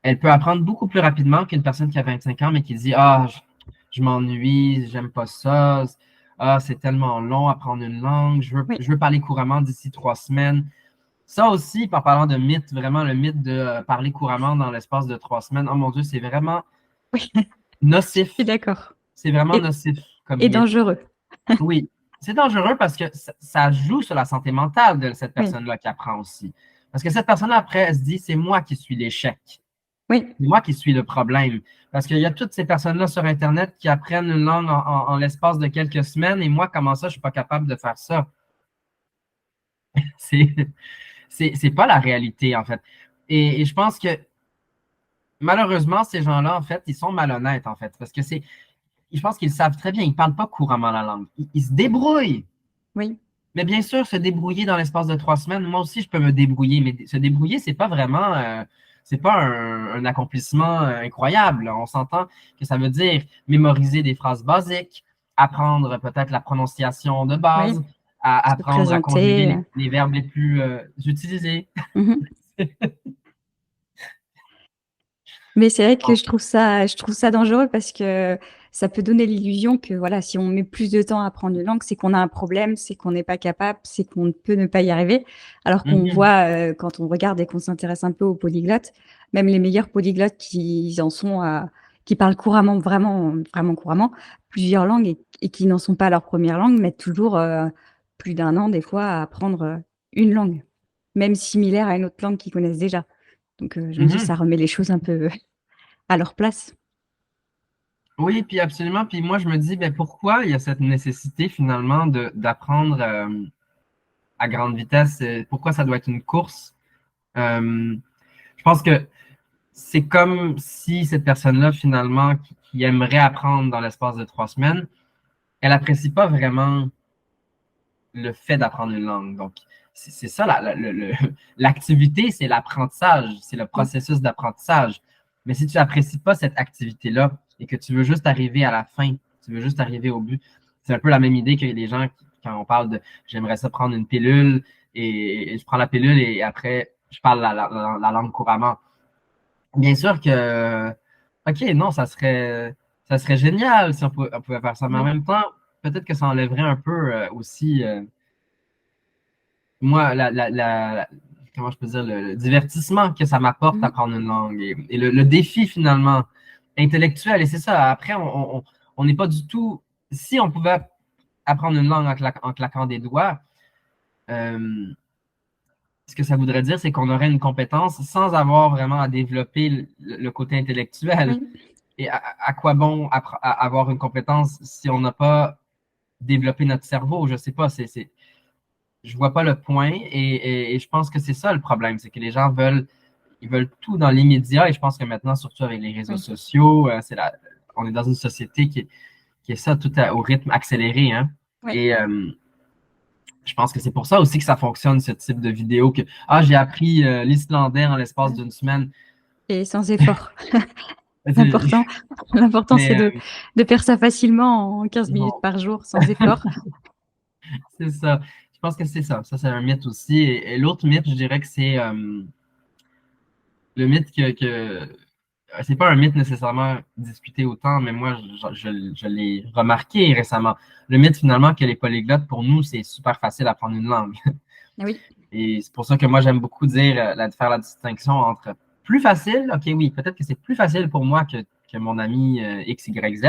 elle peut apprendre beaucoup plus rapidement qu'une personne qui a 25 ans, mais qui dit, ah, je m'ennuie, j'aime pas ça, ah, c'est tellement long apprendre une langue, Oui. je veux parler couramment d'ici 3 semaines. Ça aussi, en parlant de mythe, vraiment le mythe de parler couramment dans l'espace de 3 semaines, oh mon Dieu, c'est vraiment Oui. nocif. Je suis d'accord. C'est vraiment Et, nocif comme et mythe. dangereux. Oui, c'est dangereux parce que ça joue sur la santé mentale de cette Oui. personne-là qui apprend aussi. Parce que cette personne-là, après, elle se dit, c'est moi qui suis l'échec. Oui. C'est moi qui suis le problème. Parce qu'il y a toutes ces personnes-là sur Internet qui apprennent une langue en l'espace de quelques semaines et moi, comment ça, je suis pas capable de faire ça? C'est, c'est pas la réalité, en fait. Et je pense que malheureusement, ces gens-là, en fait, ils sont malhonnêtes, en fait. Parce que je pense qu'ils savent très bien, ils parlent pas couramment la langue. Ils se débrouillent. Oui. Mais bien sûr, se débrouiller dans l'espace de 3 semaines, moi aussi, je peux me débrouiller. Mais se débrouiller, c'est pas vraiment, c'est pas un accomplissement incroyable. On s'entend que ça veut dire mémoriser des phrases basiques, apprendre peut-être la prononciation de Oui. base, Se apprendre à conjuguer présenter. les verbes les plus utilisés. Mhm. Mais c'est vrai que je trouve ça dangereux parce que ça peut donner l'illusion que voilà, si on met plus de temps à apprendre une langue, c'est qu'on a un problème, c'est qu'on n'est pas capable, c'est qu'on peut ne pas y arriver. Alors qu'on Mhm, voit, quand on regarde et qu'on s'intéresse un peu aux polyglottes, même les meilleurs polyglottes qui parlent couramment, vraiment, vraiment couramment, plusieurs langues et qui n'en sont pas à leur première langue, mettent toujours plus d'un an, des fois, à apprendre une langue, même similaire à une autre langue qu'ils connaissent déjà. Donc, je me dis, mhm. ça remet les choses un peu à leur place. Oui, puis absolument. Puis moi, je me dis, ben, pourquoi il y a cette nécessité finalement d'apprendre à grande vitesse? Pourquoi ça doit être une course? Je pense que c'est comme si cette personne-là, finalement, qui aimerait apprendre dans l'espace de 3 semaines, elle apprécie pas vraiment le fait d'apprendre une langue. Donc, c'est ça, l'activité, c'est l'apprentissage, c'est le Mmh. processus d'apprentissage. Mais si tu n'apprécies pas cette activité-là et que tu veux juste arriver à la fin, tu veux juste arriver au but, c'est un peu la même idée que les gens, quand on parle de j'aimerais ça prendre une pilule et je prends la pilule et après, je parle la langue couramment. Bien sûr que, OK, non, ça serait génial si on pouvait faire ça, mais en Oui. même temps, peut-être que ça enlèverait un peu aussi, moi, comment je peux dire, le divertissement que ça m'apporte Mmh. d'apprendre une langue et le défi finalement intellectuel. Et c'est ça, après, on n'est pas du tout, si on pouvait apprendre une langue en claquant des doigts, euh, ce que ça voudrait dire, c'est qu'on aurait une compétence sans avoir vraiment à développer le côté intellectuel. Oui, Et à quoi bon avoir une compétence si on n'a pas développé notre cerveau? Je sais pas, je vois pas le point et je pense que c'est ça le problème, c'est que les gens ils veulent tout dans l'immédiat et je pense que maintenant, surtout avec les réseaux oui, sociaux, on est dans une société qui est ça au rythme accéléré, hein. oui. Et je pense que c'est pour ça aussi que ça fonctionne, ce type de vidéo que, ah, j'ai appris l'islandais en l'espace Ouais. d'une semaine. Et sans effort. C'est- L'important, l'important, c'est Mais de faire ça facilement en 15 minutes bon, par jour, sans effort. c'est ça. Je pense que c'est ça. Ça, c'est un mythe aussi. Et l'autre mythe, je dirais que c'est le mythe c'est pas un mythe nécessairement discuté autant, mais moi, je l'ai remarqué récemment. Le mythe, finalement, que les polyglottes, pour nous, c'est super facile d'apprendre une langue. Ah oui. Et c'est pour ça que moi, j'aime beaucoup dire, faire la distinction entre plus facile, ok, oui, peut-être que c'est plus facile pour moi que mon ami X, Y, Z,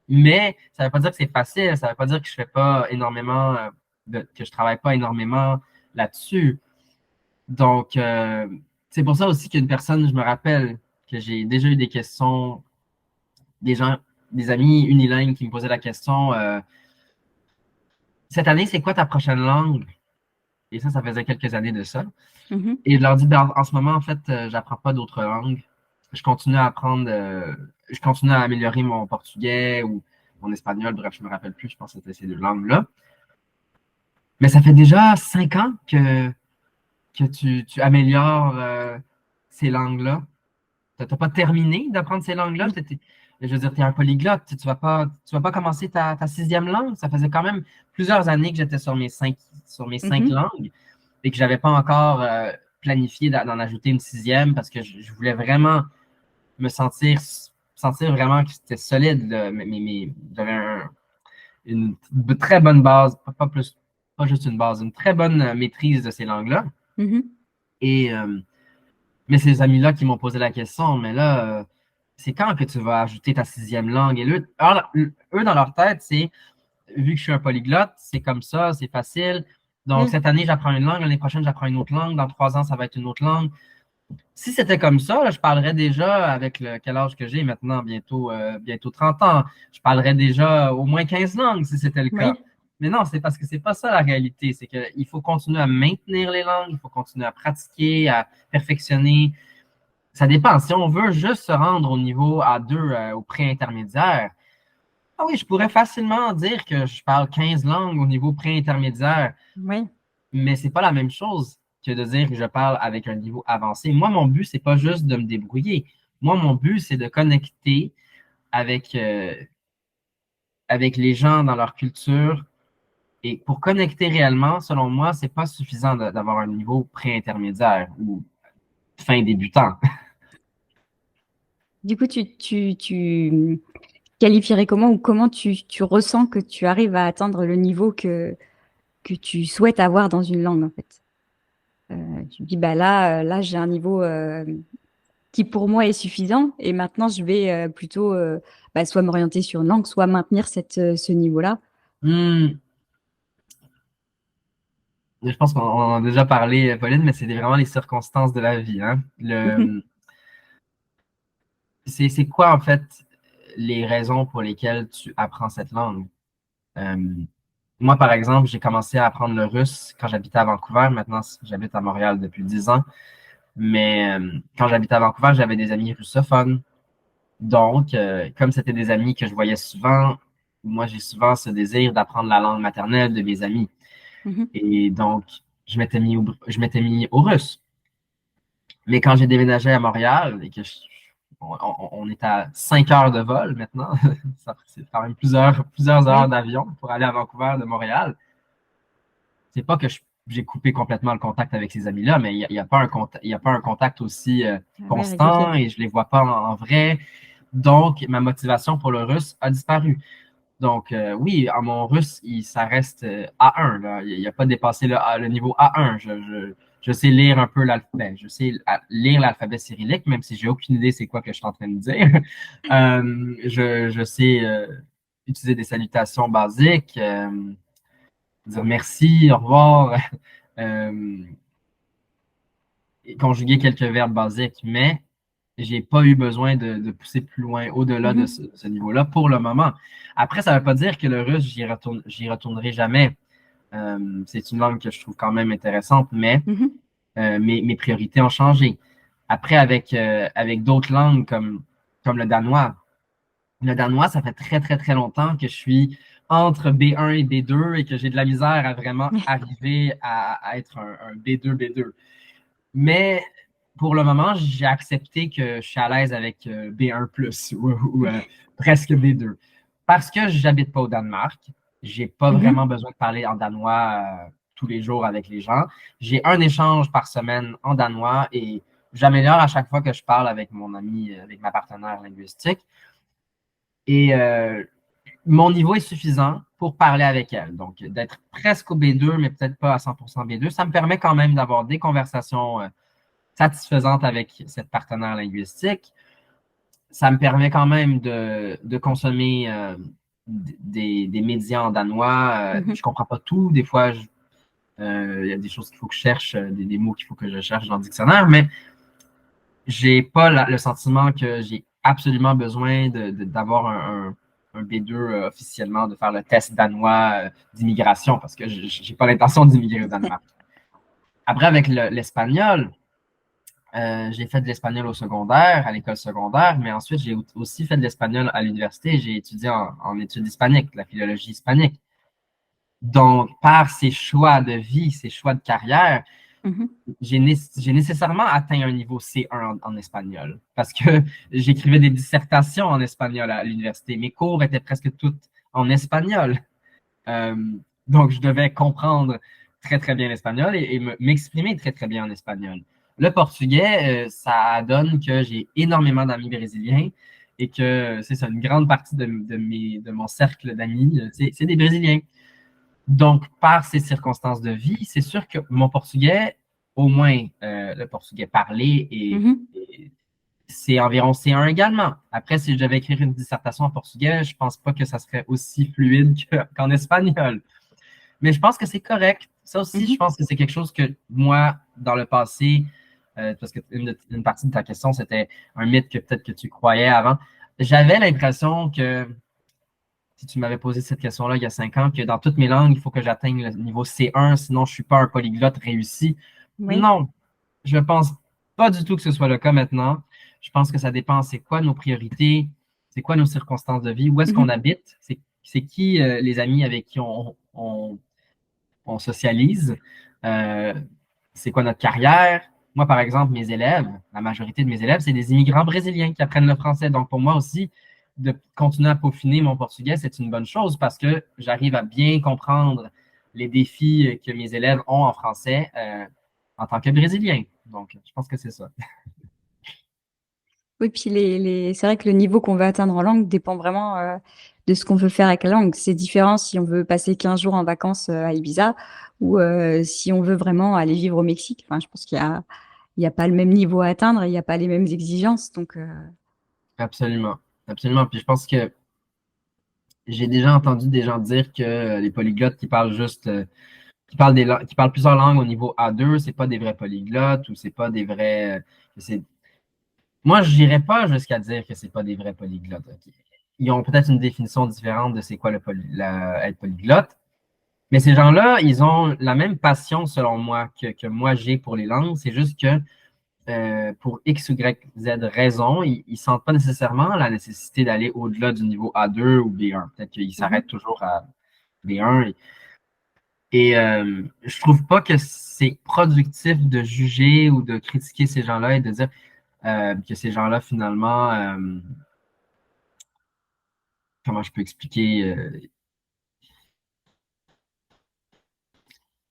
mais ça veut pas dire que c'est facile, ça veut pas dire que je fais pas énormément, que je travaille pas énormément là-dessus. Donc, c'est pour ça aussi qu'une personne, je me rappelle que j'ai déjà eu des questions, des gens, des amis unilingues qui me posaient la question, cette année, c'est quoi ta prochaine langue? Et ça faisait quelques années de ça. Mhm. Et je leur dis, ben, en ce moment, en fait, j'apprends pas d'autres langues. Je continue à apprendre, je continue à améliorer mon portugais ou mon espagnol, bref, je me rappelle plus, je pense que c'était ces deux langues-là. Mais ça fait déjà 5 ans que tu améliores ces langues-là. Tu n'as pas terminé d'apprendre ces langues-là. Je veux dire, tu es un polyglotte. Tu vas pas commencer ta sixième langue. Ça faisait quand même plusieurs années que j'étais sur mes cinq Mhm. langues et que j'avais pas encore planifié d'en ajouter une sixième parce que je voulais vraiment me sentir vraiment que c'était solide. Là. J'avais une très bonne base, pas juste une base, une très bonne maîtrise de ces langues-là. Mhm. Et mais ces amis-là qui m'ont posé la question, mais là, c'est quand que tu vas ajouter ta sixième langue? Et eux, dans leur tête, c'est, vu que je suis un polyglotte, c'est comme ça, c'est facile. Donc, Oui. cette année, j'apprends une langue, l'année prochaine, j'apprends une autre langue, dans 3 ans, ça va être une autre langue. Si c'était comme ça, là, je parlerais déjà avec quel âge que j'ai maintenant, bientôt 30 ans. Je parlerais déjà au moins 15 langues si c'était le cas. Oui. Mais non, c'est parce que c'est pas ça la réalité. C'est qu'il faut continuer à maintenir les langues, il faut continuer à pratiquer, à perfectionner. Ça dépend. Si on veut juste se rendre au niveau A2, au pré-intermédiaire, ah oui, je pourrais facilement dire que je parle 15 langues au niveau pré-intermédiaire, Oui. mais c'est pas la même chose que de dire que je parle avec un niveau avancé. Moi, mon but, c'est pas juste de me débrouiller. Moi, mon but, c'est de connecter avec, avec les gens dans leur culture. Et pour connecter réellement, selon moi, c'est pas suffisant d'avoir un niveau pré-intermédiaire ou fin débutant. Du coup, tu qualifierais comment ou comment tu ressens que tu arrives à atteindre le niveau que tu souhaites avoir dans une langue, en fait? Tu te dis, bah là, j'ai un niveau qui pour moi est suffisant et maintenant je vais plutôt bah, soit m'orienter sur une langue, soit maintenir ce niveau-là. Hmm, je pense qu'on en a déjà parlé, Pauline, mais c'est vraiment les circonstances de la vie, hein. Mhm, C'est quoi, en fait, les raisons pour lesquelles tu apprends cette langue? Euh, Moi, par exemple, j'ai commencé à apprendre le russe quand j'habitais à Vancouver. Maintenant, j'habite à Montréal depuis 10 ans. Mais quand j'habitais à Vancouver, j'avais des amis russophones. Donc, comme c'était des amis que je voyais souvent, moi, j'ai souvent ce désir d'apprendre la langue maternelle de mes amis. mhm, Et donc, je m'étais mis au russe. Mais quand j'ai déménagé à Montréal et que on est à 5 heures de vol maintenant, c'est quand même plusieurs heures oui, d'avion pour aller à Vancouver de Montréal. C'est pas que j'ai coupé complètement le contact avec ces amis-là, mais il y a pas il y a pas un contact aussi ah ouais, constant régulier. et je les vois pas en vrai. Donc, ma motivation pour le russe a disparu. Donc, oui, à mon russe, ça reste A1. Là. Il n'a pas dépassé le niveau A1. Je sais lire un peu l'alphabet. Je sais lire l'alphabet cyrillique, même si j'ai aucune idée c'est quoi que je suis en train de dire. Je sais utiliser des salutations basiques. dire merci, au revoir, euh, conjuguer quelques verbes basiques, mais j'ai pas eu besoin de pousser plus loin, au-delà de Mhm. ce niveau-là pour le moment. Après, ça veut pas dire que le russe, j'y retournerai jamais. C'est une langue que je trouve quand même intéressante, mais Mhm. mes priorités ont changé. Après, avec d'autres langues comme le danois. Le danois, ça fait très, très, très longtemps que je suis entre B1 et B2 et que j'ai de la misère à vraiment arriver à être un B2, B2. Mais pour le moment, j'ai accepté que je suis à l'aise avec B1 plus ou presque B2. Parce que j'habite pas au Danemark, j'ai pas vraiment Mhm. besoin de parler en danois tous les jours avec les gens. J'ai un échange par semaine en danois et j'améliore à chaque fois que je parle avec mon ami, avec ma partenaire linguistique. Et mon niveau est suffisant pour parler avec elle. Donc, d'être presque au B2, mais peut-être pas à 100% B2, ça me permet quand même d'avoir des conversations satisfaisantes avec cette partenaire linguistique. Ça me permet quand même de consommer des médias en danois. Je Mhm. comprends pas tout. Des fois, il y a des choses qu'il faut que je cherche, des mots qu'il faut que je cherche dans le dictionnaire, mais j'ai pas le sentiment que j'ai absolument besoin d'avoir un B2 officiellement, de faire le test danois d'immigration, parce que j'ai pas l'intention d'immigrer au Danemark. Après, avec l'espagnol, j'ai fait de l'espagnol au secondaire, à l'école secondaire, mais ensuite j'ai aussi fait de l'espagnol à l'université. J'ai étudié en études hispaniques, la philologie hispanique. Donc, par ces choix de vie, ces choix de carrière, Mhm. j'ai nécessairement atteint un niveau C1 en espagnol parce que j'écrivais des dissertations en espagnol à l'université. Mes cours étaient presque toutes en espagnol. Euh, donc, je devais comprendre très, très bien l'espagnol et m'exprimer très, très bien en espagnol. Le portugais, ça donne que j'ai énormément d'amis brésiliens et que c'est ça, une grande partie de mon cercle d'amis, c'est des Brésiliens. Donc, par ces circonstances de vie, c'est sûr que mon portugais, au moins le portugais parlé, Mhm. c'est environ C1 également. Après, si je devais écrire une dissertation en portugais, je pense pas que ça serait aussi fluide qu'en espagnol. Mais je pense que c'est correct. Ça aussi, je Mhm. pense que c'est quelque chose que moi, dans le passé, parce que une partie de ta question, c'était un mythe que peut-être que tu croyais avant. J'avais l'impression que si tu m'avais posé cette question-là il y a 5 ans, que dans toutes mes langues, il faut que j'atteigne le niveau C1, sinon je ne suis pas un polyglotte réussi. Oui. Non, je ne pense pas du tout que ce soit le cas maintenant. Je pense que ça dépend, c'est quoi nos priorités, c'est quoi nos circonstances de vie, où est-ce qu'on Mhm. habite, c'est qui les amis avec qui on socialise, euh, c'est quoi notre carrière. Moi, par exemple, mes élèves, la majorité de mes élèves, c'est des immigrants brésiliens qui apprennent le français. Donc, pour moi aussi, de continuer à peaufiner mon portugais, c'est une bonne chose parce que j'arrive à bien comprendre les défis que mes élèves ont en français en tant que Brésilien. Donc, je pense que c'est ça. Oui, puis c'est vrai que le niveau qu'on veut atteindre en langue dépend vraiment de ce qu'on veut faire avec la langue. C'est différent si on veut passer 15 jours en vacances à Ibiza ou si on veut vraiment aller vivre au Mexique. Enfin, je pense il y a pas le même niveau à atteindre, il n'y a pas les mêmes exigences. Donc, Absolument. Absolument. Puis je pense que j'ai déjà entendu des gens dire que les polyglottes qui parlent juste qui parlent plusieurs langues au niveau A2, c'est pas des vrais polyglottes ou c'est pas des vrais. Moi, je n'irais pas jusqu'à dire que c'est pas des vrais polyglottes. Ok. Ils ont peut-être une définition différente de c'est quoi être polyglotte, mais ces gens-là, ils ont la même passion, selon moi, que moi j'ai pour les langues. C'est juste que pour X ou Y, Z raison, ils ne sentent pas nécessairement la nécessité d'aller au-delà du niveau A2 ou B1. Peut-être qu'ils s'arrêtent mhm, toujours à B1. Et je trouve pas que c'est productif de juger ou de critiquer ces gens-là et de dire que ces gens-là, finalement, comment je peux expliquer?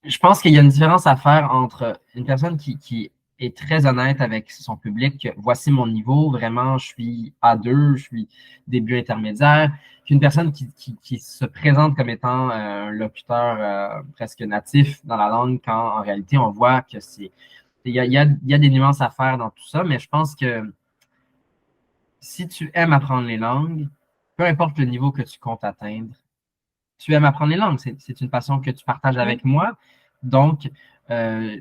Je pense qu'il y a une différence à faire entre une personne qui est très honnête avec son public, que voici mon niveau, vraiment, je suis A2, je suis début intermédiaire, qu'une personne qui se présente comme étant un locuteur presque natif dans la langue, quand en réalité, on voit que il y a des nuances à faire dans tout ça, mais je pense que si tu aimes apprendre les langues, peu importe le niveau que tu comptes atteindre, tu aimes apprendre les langues, c'est une passion que tu partages Oui. avec moi. Donc,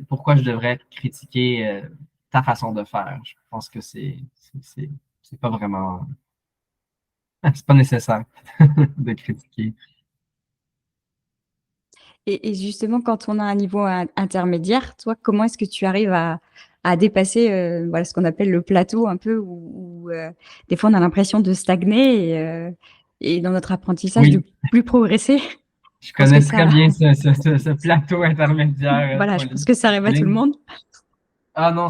pourquoi je devrais critiquer ta façon de faire? Je pense que c'est pas vraiment, c'est pas nécessaire de critiquer. Et justement, quand on a un niveau intermédiaire, toi, comment est-ce que tu arrives à dépasser voilà, ce qu'on appelle le plateau un peu où, des fois on a l'impression de stagner et dans notre apprentissage de Oui, plus progresser. je Je pense que connais très ça, bien ce plateau intermédiaire, voilà, je pense Pauline. que ça arrive à tout le Pauline. monde. Ah non,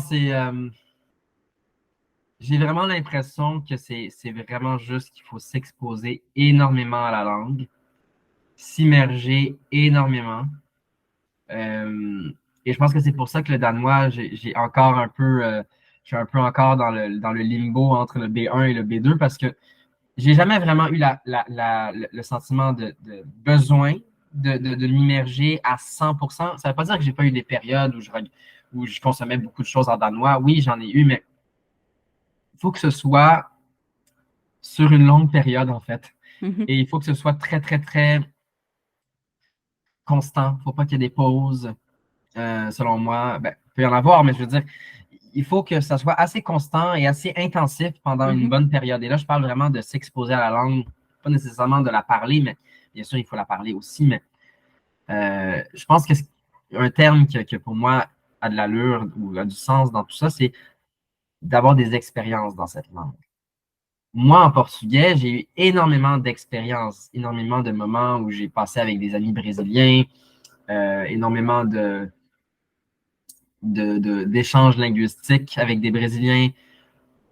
j'ai vraiment l'impression que c'est vraiment juste qu'il faut s'exposer énormément à la langue, s'immerger énormément. Euh, et je pense que c'est pour ça que le danois, j'ai encore un peu, je suis un peu encore dans le limbo entre le B1 et le B2 parce que j'ai jamais vraiment eu le sentiment de besoin de m'immerger à 100%. Ça veut pas dire que j'ai pas eu des périodes où je consommais beaucoup de choses en danois. Oui, j'en ai eu, mais il faut que ce soit sur une longue période, en fait. Mhm, Et il faut que ce soit très, très, très constant. Il ne faut pas qu'il y ait des pauses. Selon moi, ben, il peut y en avoir, mais je veux dire, il faut que ça soit assez constant et assez intensif pendant une mhm, bonne période. Et là, je parle vraiment de s'exposer à la langue, pas nécessairement de la parler, mais bien sûr, il faut la parler aussi. Mais je pense que un terme que pour moi a de l'allure ou a du sens dans tout ça, c'est d'avoir des expériences dans cette langue. Moi, en portugais, j'ai eu énormément d'expériences, énormément de moments où j'ai passé avec des amis brésiliens, énormément d'échanges linguistiques avec des Brésiliens,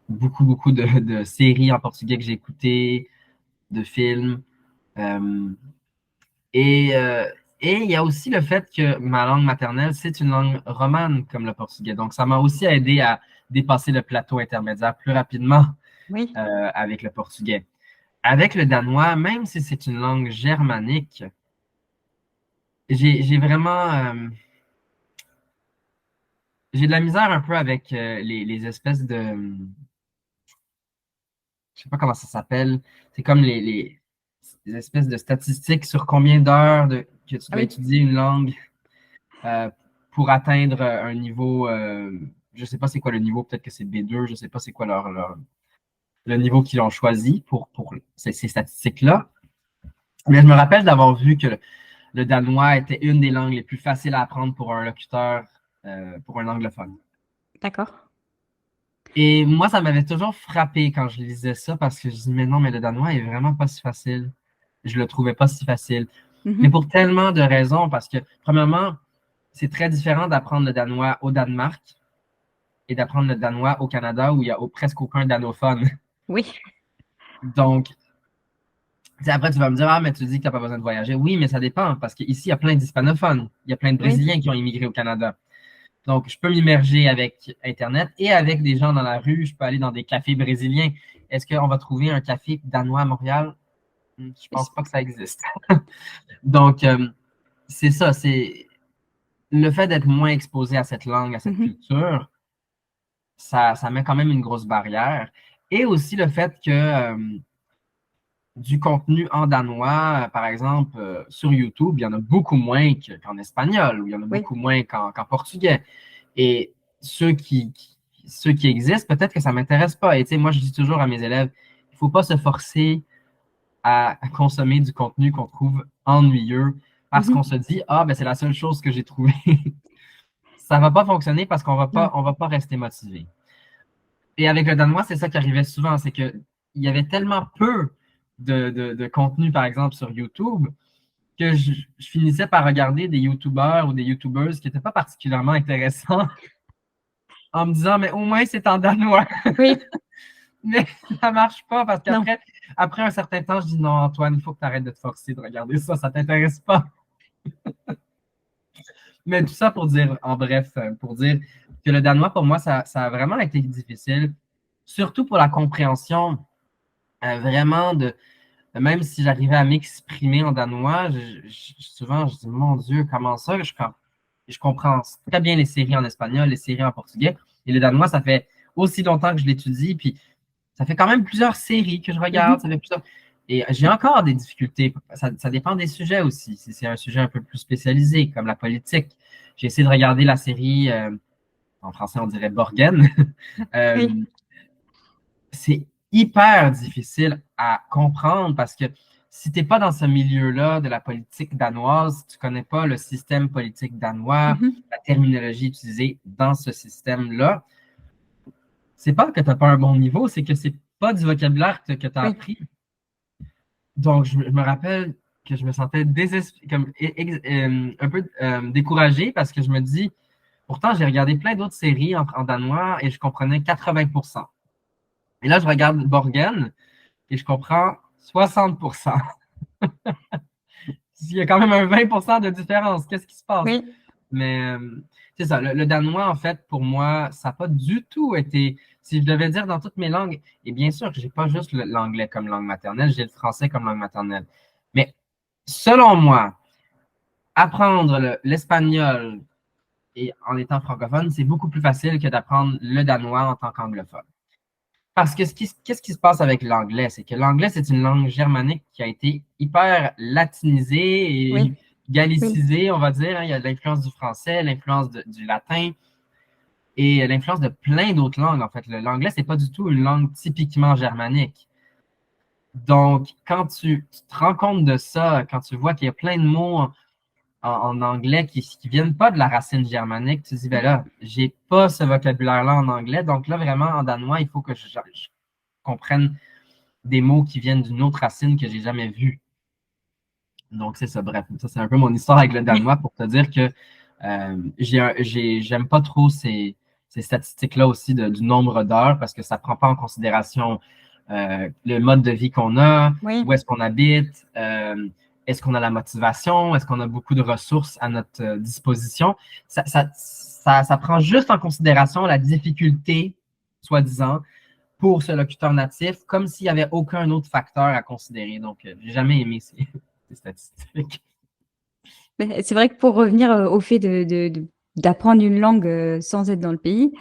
beaucoup de séries en portugais que j'ai écoutées, de films. Euh, et, euh, et il y a aussi le fait que ma langue maternelle, c'est une langue romane comme le portugais. Donc, ça m'a aussi aidé à dépasser le plateau intermédiaire plus rapidement oui, avec le portugais. Avec le danois, même si c'est une langue germanique, j'ai vraiment j'ai de la misère un peu avec les espèces de je sais pas comment ça s'appelle. C'est comme les espèces de statistiques sur combien d'heures que tu ah dois oui, étudier une langue euh, pour atteindre un niveau. Je sais pas c'est quoi le niveau, peut-être que c'est B2, je sais pas c'est quoi le niveau qu'ils ont choisi pour ces statistiques-là. Mais je me rappelle d'avoir vu que le danois était une des langues les plus faciles à apprendre pour un locuteur, pour un anglophone. d'accord. Et moi, ça m'avait toujours frappé quand je lisais ça parce que je dis, mais non, mais le danois est vraiment pas si facile. Je le trouvais pas si facile. Mais Mhm, pour tellement de raisons, parce que, premièrement, c'est très différent d'apprendre le danois au Danemark et d'apprendre le danois au Canada où il y a presque aucun danophone. oui, Donc, tu sais, après, tu vas me dire, ah, mais tu dis que tu n'as pas besoin de voyager. Oui, mais ça dépend parce qu'ici, il y a plein d'hispanophones. Il y a plein de oui, Brésiliens qui ont immigré au Canada. Donc, je peux m'immerger avec Internet et avec des gens dans la rue. Je peux aller dans des cafés brésiliens. Est-ce qu'on va trouver un café danois à Montréal? Je pense pas que ça existe. Donc, c'est ça, c'est le fait d'être moins exposé à cette langue, à cette mhm, culture, ça met quand même une grosse barrière. Et aussi le fait que du contenu en danois, par exemple, sur YouTube, il y en a beaucoup moins qu'en espagnol, ou il y en a oui, beaucoup moins qu'en portugais. Et ceux qui existent, peut-être que ça ne m'intéresse pas. Et tu sais, moi, je dis toujours à mes élèves, il ne faut pas se forcer à consommer du contenu qu'on trouve ennuyeux parce qu'on mhm, se dit, ah, ben c'est la seule chose que j'ai trouvée. Ça ne va pas fonctionner parce non, on va pas rester motivé. Et avec le danois, c'est ça qui arrivait souvent, c'est que il y avait tellement peu de contenu, par exemple, sur YouTube, que je finissais par regarder des YouTubeurs ou des YouTubeuses qui n'étaient pas particulièrement intéressants en me disant, mais au moins c'est en danois. oui, Mais ça marche pas parce non. après un certain temps, je dis non, Antoine, il faut que tu arrêtes de te forcer de regarder ça, ça t'intéresse pas. Mais tout ça pour dire, en bref, pour dire que le danois, pour moi, ça a vraiment été difficile, surtout pour la compréhension, vraiment même si j'arrivais à m'exprimer en danois, souvent je dis, mon Dieu, comment ça? Je comprends très bien les séries en espagnol, les séries en portugais, et le danois, ça fait aussi longtemps que je l'étudie, puis ça fait quand même plusieurs séries que je regarde, Mhm, ça fait plusieurs. Et j'ai encore des difficultés. Ça dépend des sujets aussi. Si c'est un sujet un peu plus spécialisé, comme la politique, j'ai essayé de regarder la série, en français on dirait Borgen. Oui. Euh, c'est hyper difficile à comprendre parce que si tu n'es pas dans ce milieu-là de la politique danoise, tu ne connais pas le système politique danois, Mhm. la terminologie utilisée dans ce système-là, c'est pas que tu n'as pas un bon niveau, c'est que c'est pas du vocabulaire que tu as Oui. appris. Donc, je me rappelle que je me sentais un peu découragé parce que je me dis, pourtant, j'ai regardé plein d'autres séries en danois et je comprenais 80%. Et là, je regarde Borgen et je comprends 60%. Il y a quand même un 20% de différence. Qu'est-ce qui se passe? Oui. Mais c'est ça, le danois, en fait, pour moi, ça n'a pas du tout été. Si je devais dire dans toutes mes langues, et bien sûr que j'ai pas juste l'anglais comme langue maternelle, j'ai le français comme langue maternelle. Mais selon moi, apprendre l'espagnol et en étant francophone, c'est beaucoup plus facile que d'apprendre le danois en tant qu'anglophone. Parce que qu'est-ce qui se passe avec l'anglais? C'est que l'anglais, c'est une langue germanique qui a été hyper latinisée et Oui. Oui. gallicisée, on va dire, hein. Il y a l'influence du français, l'influence du latin et l'influence de plein d'autres langues, en fait. L'anglais, c'est pas du tout une langue typiquement germanique. Donc, quand tu te rends compte de ça, quand tu vois qu'il y a plein de mots en anglais qui viennent pas de la racine germanique, tu te dis, ben là, j'ai pas ce vocabulaire-là en anglais, donc là, vraiment, en danois, il faut que je comprenne des mots qui viennent d'une autre racine que j'ai jamais vue. Donc, c'est ça. Bref, ça, c'est un peu mon histoire avec le danois pour te dire que j'aime pas trop ces statistiques-là aussi du nombre d'heures parce que ça prend pas en considération le mode de vie qu'on a, Oui. où est-ce qu'on habite, est-ce qu'on a la motivation, est-ce qu'on a beaucoup de ressources à notre disposition. Ça prend juste en considération la difficulté, soi-disant, pour ce locuteur natif, comme s'il n'y avait aucun autre facteur à considérer. Donc, j'ai jamais aimé ces statistiques. Mais c'est vrai que pour revenir au fait d'apprendre une langue sans être dans le pays,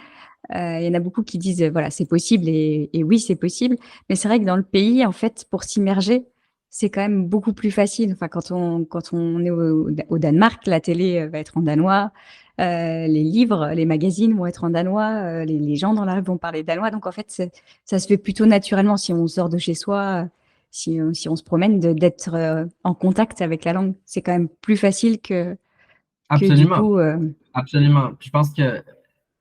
il y en a beaucoup qui disent, voilà, c'est possible et oui, c'est possible. Mais c'est vrai que dans le pays, en fait, pour s'immerger, c'est quand même beaucoup plus facile. Enfin, quand on est au Danemark, la télé va être en danois, les livres, les magazines vont être en danois, les gens dans la rue vont parler danois. Donc, en fait, ça se fait plutôt naturellement si on sort de chez soi, si on se promène, d'être en contact avec la langue. C'est quand même plus facile que du Absolument, coup, absolument. Puis je pense que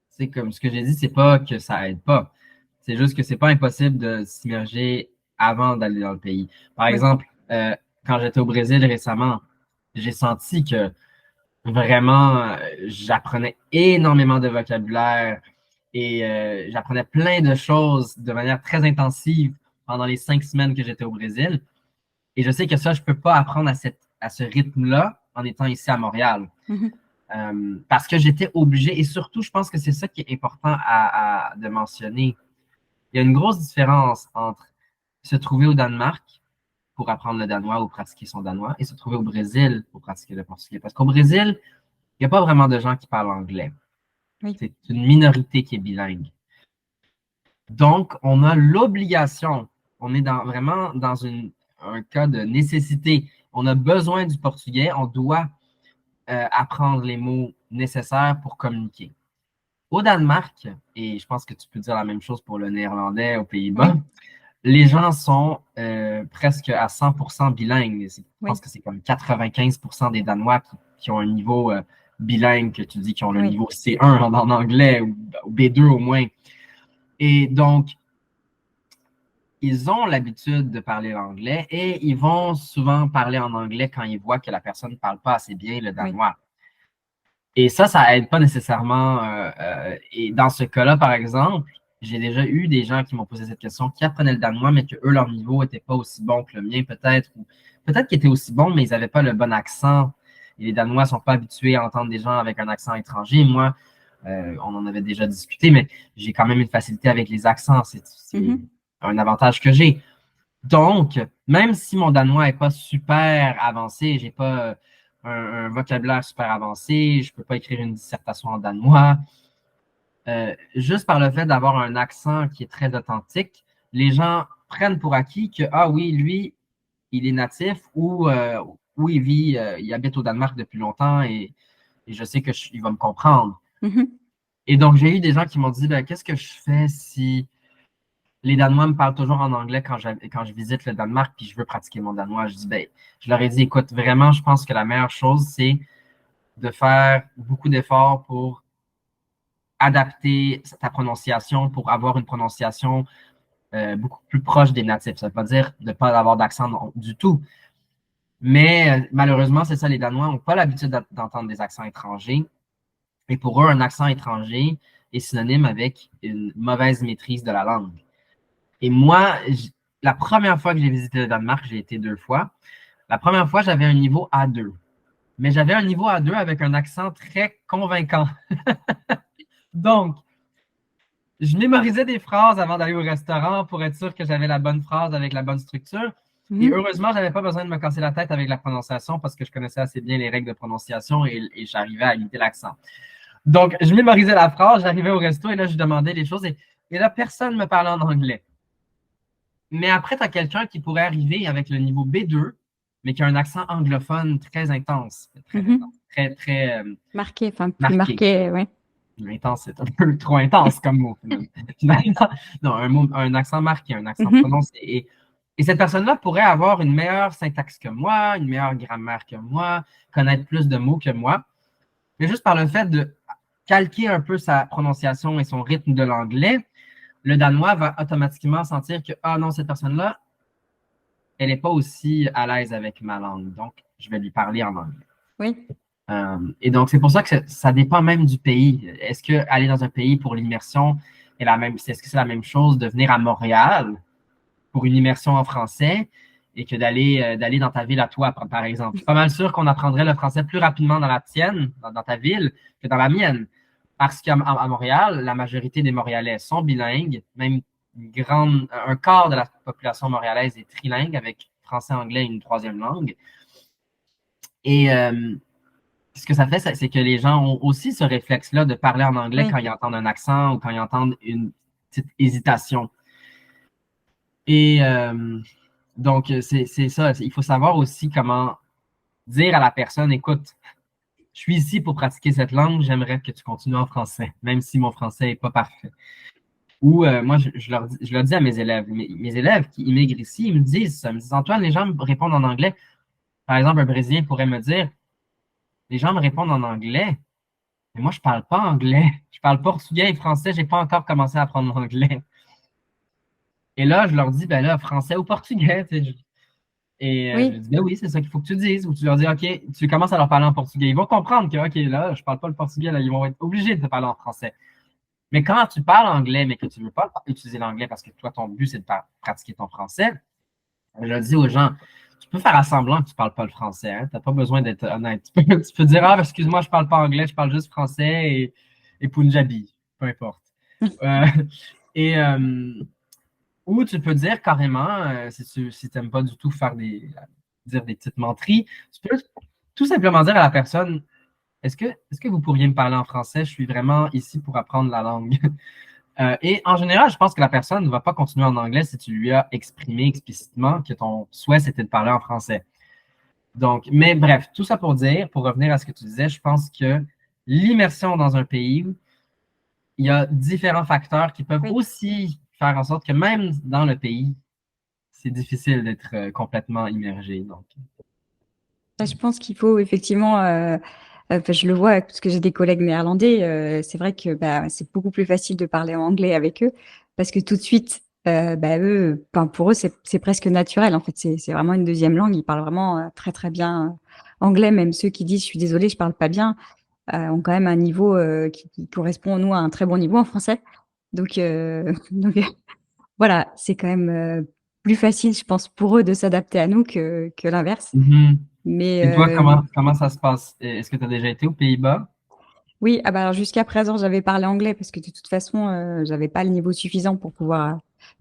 c'est comme ce que j'ai dit, c'est pas que ça aide pas. C'est juste que c'est pas impossible de s'immerger avant d'aller dans le pays. Par oui. exemple, quand j'étais au Brésil récemment, j'ai senti que vraiment, j'apprenais énormément de vocabulaire et j'apprenais plein de choses de manière très intensive pendant les 5 semaines que j'étais au Brésil. Et je sais que ça, je peux pas apprendre à ce rythme-là en étant ici à Montréal. Mhm. Parce que j'étais obligé, et surtout, je pense que c'est ça qui est important de mentionner. Il y a une grosse différence entre se trouver au Danemark pour apprendre le danois ou pratiquer son danois et se trouver au Brésil pour pratiquer le portugais. Parce qu'au Brésil, il n'y a pas vraiment de gens qui parlent anglais. Oui. C'est une minorité qui est bilingue. Donc, on a l'obligation, on est vraiment dans un cas de nécessité. On a besoin du portugais, on doit apprendre les mots nécessaires pour communiquer. Au Danemark, et je pense que tu peux dire la même chose pour le néerlandais aux Pays-Bas, Oui. les gens sont presque à 100% bilingues. Je pense Oui. que c'est comme 95% des Danois qui ont un niveau bilingue, que tu dis qui ont le Oui. niveau C1 en anglais ou B2 au moins. Et donc, ils ont l'habitude de parler l'anglais et ils vont souvent parler en anglais quand ils voient que la personne ne parle pas assez bien le Oui. danois. Et ça aide pas nécessairement. Et dans ce cas-là, par exemple, j'ai déjà eu des gens qui m'ont posé cette question, qui apprenaient le danois, mais que eux, leur niveau n'était pas aussi bon que le mien, peut-être, ou peut-être qu'ils étaient aussi bons, mais ils n'avaient pas le bon accent. Et les Danois ne sont pas habitués à entendre des gens avec un accent étranger. Moi, on en avait déjà discuté, mais j'ai quand même une facilité avec les accents. C'est Mhm. un avantage que j'ai. Donc, même si mon danois n'est pas super avancé, j'ai pas un vocabulaire super avancé, je peux pas écrire une dissertation en danois, juste par le fait d'avoir un accent qui est très authentique, les gens prennent pour acquis que, ah oui, lui, il est natif ou il habite au Danemark depuis longtemps et je sais il va me comprendre. Mhm. Et donc, j'ai eu des gens qui m'ont dit, ben, qu'est-ce que je fais si les Danois me parlent toujours en anglais quand je visite le Danemark puis je veux pratiquer mon danois? Je dis, ben, je leur ai dit, écoute, vraiment, je pense que la meilleure chose, c'est de faire beaucoup d'efforts pour adapter ta prononciation, pour avoir une prononciation beaucoup plus proche des natifs. Ça ne veut pas dire de ne pas avoir d'accent du tout. Mais malheureusement, c'est ça, les Danois n'ont pas l'habitude d'entendre des accents étrangers. Et pour eux, un accent étranger est synonyme avec une mauvaise maîtrise de la langue. Et moi, la première fois que j'ai visité le Danemark, j'ai été 2 fois. La première fois, j'avais un niveau A2. Mais j'avais un niveau A2 avec un accent très convaincant. Donc, je mémorisais des phrases avant d'aller au restaurant pour être sûr que j'avais la bonne phrase avec la bonne structure. Et Mhm. heureusement, je n'avais pas besoin de me casser la tête avec la prononciation parce que je connaissais assez bien les règles de prononciation et j'arrivais à imiter l'accent. Donc, je mémorisais la phrase, j'arrivais au resto et là, je demandais les choses et là, personne ne me parlait en anglais. Mais après, tu as quelqu'un qui pourrait arriver avec le niveau B2, mais qui a un accent anglophone très intense, Mhm. très, très Marqué, enfin plus marqué. marqué, ouais. Intense, c'est un peu trop intense comme mot, finalement. Non, un accent marqué, un accent Mhm. prononcé. Et cette personne-là pourrait avoir une meilleure syntaxe que moi, une meilleure grammaire que moi, connaître plus de mots que moi. Mais juste par le fait de calquer un peu sa prononciation et son rythme de l'anglais, le Danois va automatiquement sentir que, ah non, cette personne-là, elle n'est pas aussi à l'aise avec ma langue. Donc, je vais lui parler en anglais. Oui, Et donc, c'est pour ça que ça dépend même du pays. Est-ce que aller dans un pays pour l'immersion est est-ce que c'est la même chose de venir à Montréal pour une immersion en français et que d'aller dans ta ville à toi, par exemple? Je suis pas mal sûr qu'on apprendrait le français plus rapidement dans la tienne, dans ta ville, que dans la mienne. Parce qu'à Montréal, la majorité des Montréalais sont bilingues, même un quart de la population montréalaise est trilingue avec français-anglais et une troisième langue. Et ce que ça fait, c'est que les gens ont aussi ce réflexe-là de parler en anglais oui, quand ils entendent un accent ou quand ils entendent une petite hésitation. Et donc, c'est ça. Il faut savoir aussi comment dire à la personne, écoute, je suis ici pour pratiquer cette langue, j'aimerais que tu continues en français, même si mon français n'est pas parfait. Ou moi, je leur dis à mes élèves, mes élèves qui immigrent ici, ils me disent, Antoine, les gens me répondent en anglais. Par exemple, un Brésilien pourrait me dire, les gens me répondent en anglais. Mais moi, je parle pas anglais. Je parle portugais et français. J'ai pas encore commencé à apprendre l'anglais. Et là, je leur dis, ben là, français ou portugais. Tu sais. Et je leur oui. dis, ben oui, c'est ça qu'il faut que tu dises. Ou tu leur dis, OK, tu commences à leur parler en portugais. Ils vont comprendre que, OK, là, je parle pas le portugais, là, ils vont être obligés de te parler en français. Mais quand tu parles anglais, mais que tu veux pas utiliser l'anglais parce que toi, ton but, c'est de pratiquer ton français, je leur dis aux gens, tu peux faire à semblant que tu parles pas le français. Hein? Tu n'as pas besoin d'être honnête. Tu peux dire, ah, excuse-moi, je parle pas anglais, je parle juste français et Punjabi. Peu importe. Euh, et ou tu peux dire carrément, si tu n'aimes pas du tout dire des petites menteries, tu peux tout simplement dire à la personne, est-ce que vous pourriez me parler en français? Je suis vraiment ici pour apprendre la langue. Et en général, je pense que la personne ne va pas continuer en anglais si tu lui as exprimé explicitement que ton souhait, c'était de parler en français. Donc, mais bref, tout ça pour dire, pour revenir à ce que tu disais, je pense que l'immersion dans un pays, il y a différents facteurs qui peuvent Oui. aussi faire en sorte que même dans le pays, c'est difficile d'être complètement immergé. Donc, Je pense qu'il faut effectivement, enfin, je le vois parce que j'ai des collègues néerlandais, c'est vrai que bah, c'est beaucoup plus facile de parler en anglais avec eux parce que tout de suite, bah, eux, enfin, pour eux, c'est presque naturel. En fait, c'est vraiment une deuxième langue. Ils parlent vraiment très très bien anglais. Même ceux qui disent je suis désolée, je parle pas bien, ont quand même un niveau qui correspond nous à un très bon niveau en français. Donc, donc voilà, c'est quand même plus facile, je pense, pour eux de s'adapter à nous que l'inverse. mhm. Mais Et toi, comment ça se passe? Est-ce que tu as déjà été aux Pays-Bas? oui, ah bah alors jusqu'à présent, j'avais parlé anglais parce que de toute façon, j'avais pas le niveau suffisant pour pouvoir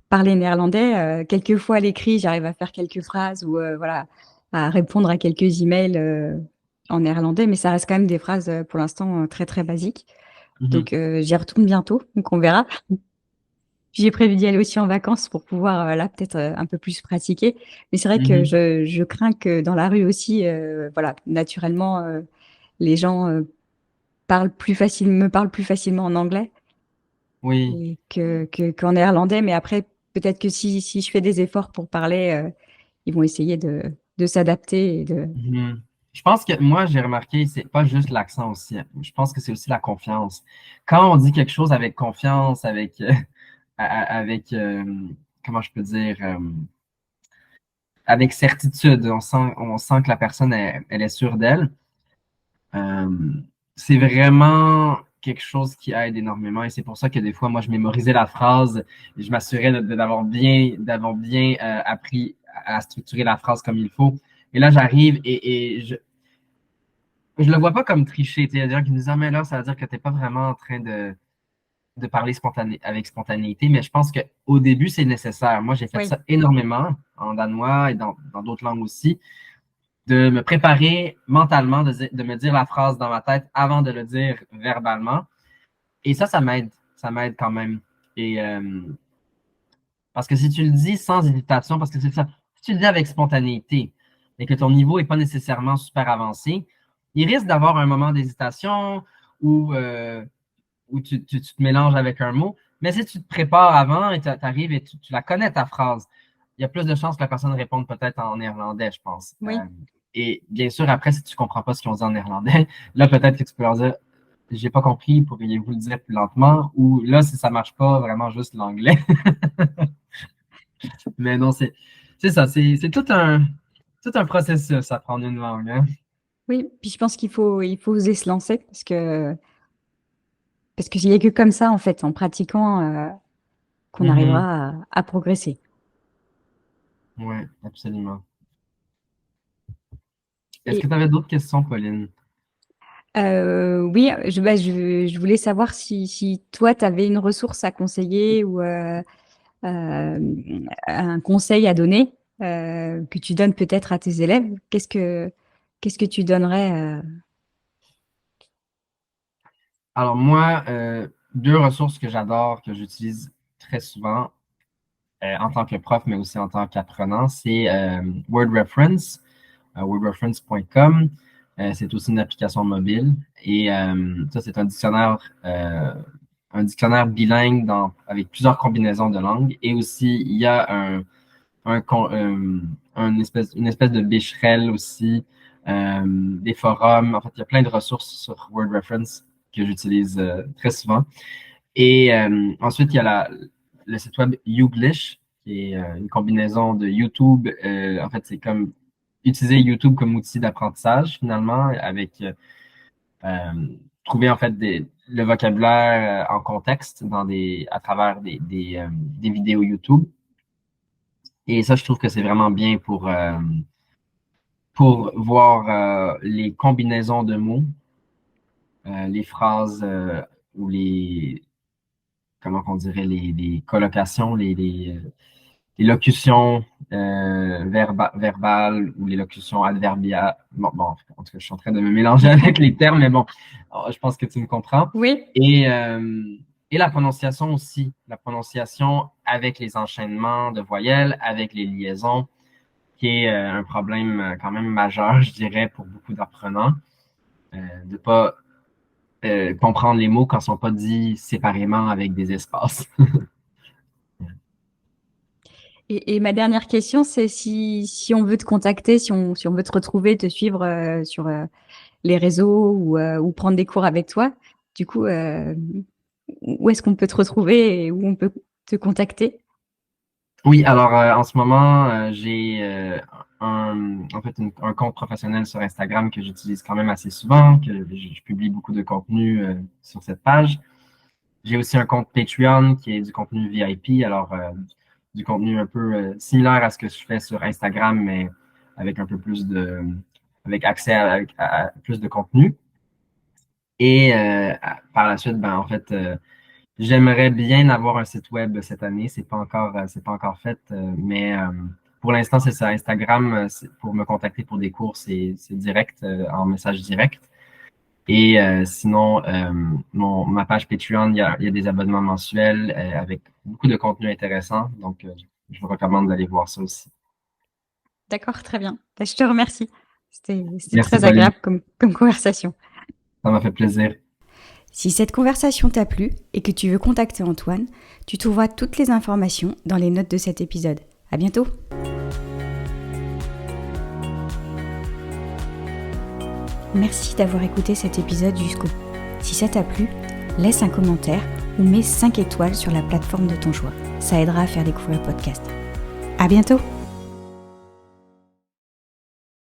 parler néerlandais. Quelquefois à l'écrit, j'arrive à faire quelques phrases ou voilà, à répondre à quelques emails en néerlandais, mais ça reste quand même des phrases pour l'instant très très basiques. Mhm. Donc j'y retourne bientôt, donc on verra. J'ai prévu d'y aller aussi en vacances pour pouvoir, là, peut-être un peu plus pratiquer. Mais c'est vrai que Mhm. je crains que dans la rue aussi, voilà, naturellement, les gens me parlent plus facilement en anglais Oui. et qu'en néerlandais. Mais après, peut-être que si je fais des efforts pour parler, ils vont essayer de s'adapter et de. Mhm. Je pense que moi, j'ai remarqué, c'est pas juste l'accent aussi. Je pense que c'est aussi la confiance. Quand on dit quelque chose avec confiance, avec comment je peux dire, avec certitude, on sent que la personne, elle est sûre d'elle. Euh, c'est vraiment quelque chose qui aide énormément et c'est pour ça que des fois, moi, je mémorisais la phrase et je m'assurais d'avoir bien appris à structurer la phrase comme il faut. Et là, j'arrive et je le vois pas comme tricher. Tu sais, il y a des gens qui me disent, ah, mais là, ça veut dire que t'es pas vraiment en train de parler avec spontanéité, mais je pense qu'au début, c'est nécessaire. Moi, j'ai fait Oui, ça énormément en danois et dans d'autres langues aussi, de me préparer mentalement, de me dire la phrase dans ma tête avant de le dire verbalement. Et ça m'aide. Ça m'aide quand même. Et parce que si tu le dis sans hésitation, parce que c'est ça, si tu le dis avec spontanéité et que ton niveau n'est pas nécessairement super avancé, il risque d'avoir un moment d'hésitation ou où tu te mélanges avec un mot. Mais si tu te prépares avant et tu arrives et tu la connais ta phrase, il y a plus de chances que la personne réponde peut-être en néerlandais, je pense. oui, Et bien sûr, après, si tu comprends pas ce qu'ils ont dit en néerlandais, là, peut-être que tu peux leur dire, j'ai pas compris, pourriez-vous le dire plus lentement? Ou là, si ça marche pas, vraiment juste l'anglais. Mais non, c'est ça, c'est tout un processus, apprendre une langue, hein. oui. Puis je pense il faut oser se lancer parce qu'il n'y a que comme ça, en fait, en pratiquant, qu'on Mhm. arrivera à progresser. Ouais, absolument. Est-ce que Et tu avais d'autres questions, Pauline? oui, je voulais savoir si toi, tu avais une ressource à conseiller ou un conseil à donner que tu donnes peut-être à tes élèves. Qu'est-ce que tu donnerais Alors moi, deux ressources que j'adore, que j'utilise très souvent en tant que prof, mais aussi en tant qu'apprenant, c'est Word Reference, wordreference.com. C'est aussi une application mobile. Et ça, c'est un dictionnaire bilingue avec plusieurs combinaisons de langues. Et aussi, il y a une espèce de bécherelle aussi, des forums. En fait, il y a plein de ressources sur Word Reference que j'utilise très souvent. Et ensuite, il y a le site web Youglish, qui est une combinaison de YouTube. En fait, c'est comme utiliser YouTube comme outil d'apprentissage, finalement, avec euh, trouver en fait le vocabulaire en contexte à travers des vidéos YouTube. Et ça, je trouve que c'est vraiment bien pour voir les combinaisons de mots, les phrases ou comment on dirait, les collocations, les locutions verbales ou les locutions adverbiales. Bon, en tout cas, je suis en train de me mélanger avec les termes, mais bon, je pense que tu me comprends. Oui, Et, et la prononciation aussi, la prononciation avec les enchaînements de voyelles, avec les liaisons, qui est un problème quand même majeur, je dirais, pour beaucoup d'apprenants, de pas comprendre les mots quand ils sont pas dits séparément avec des espaces. et ma dernière question, c'est si on veut te contacter, si on veut te retrouver, te suivre sur les réseaux ou prendre des cours avec toi, du coup, où est-ce qu'on peut te retrouver et où on peut te contacter? Oui, alors en ce moment, j'ai en fait un compte professionnel sur Instagram que j'utilise quand même assez souvent, que je publie beaucoup de contenu sur cette page. J'ai aussi un compte Patreon qui est du contenu VIP, alors du contenu un peu similaire à ce que je fais sur Instagram, mais avec un peu plus avec accès à plus de contenu. Et par la suite, ben en fait, j'aimerais bien avoir un site web cette année. C'est pas encore fait, mais pour l'instant, c'est ça. Instagram, pour me contacter pour des cours, c'est direct, en message direct. Et sinon, ma page Patreon, il y a des abonnements mensuels avec beaucoup de contenu intéressant. Donc, je vous recommande d'aller voir ça aussi. D'accord, très bien. Bah, je te remercie. C'était Merci, très Pauline. agréable comme conversation. Ça m'a fait plaisir. Si cette conversation t'a plu et que tu veux contacter Antoine, tu trouveras toutes les informations dans les notes de cet épisode. À bientôt! Merci d'avoir écouté cet épisode jusqu'au bout. Si ça t'a plu, laisse un commentaire ou mets 5 étoiles sur la plateforme de ton choix. Ça aidera à faire découvrir le podcast. À bientôt!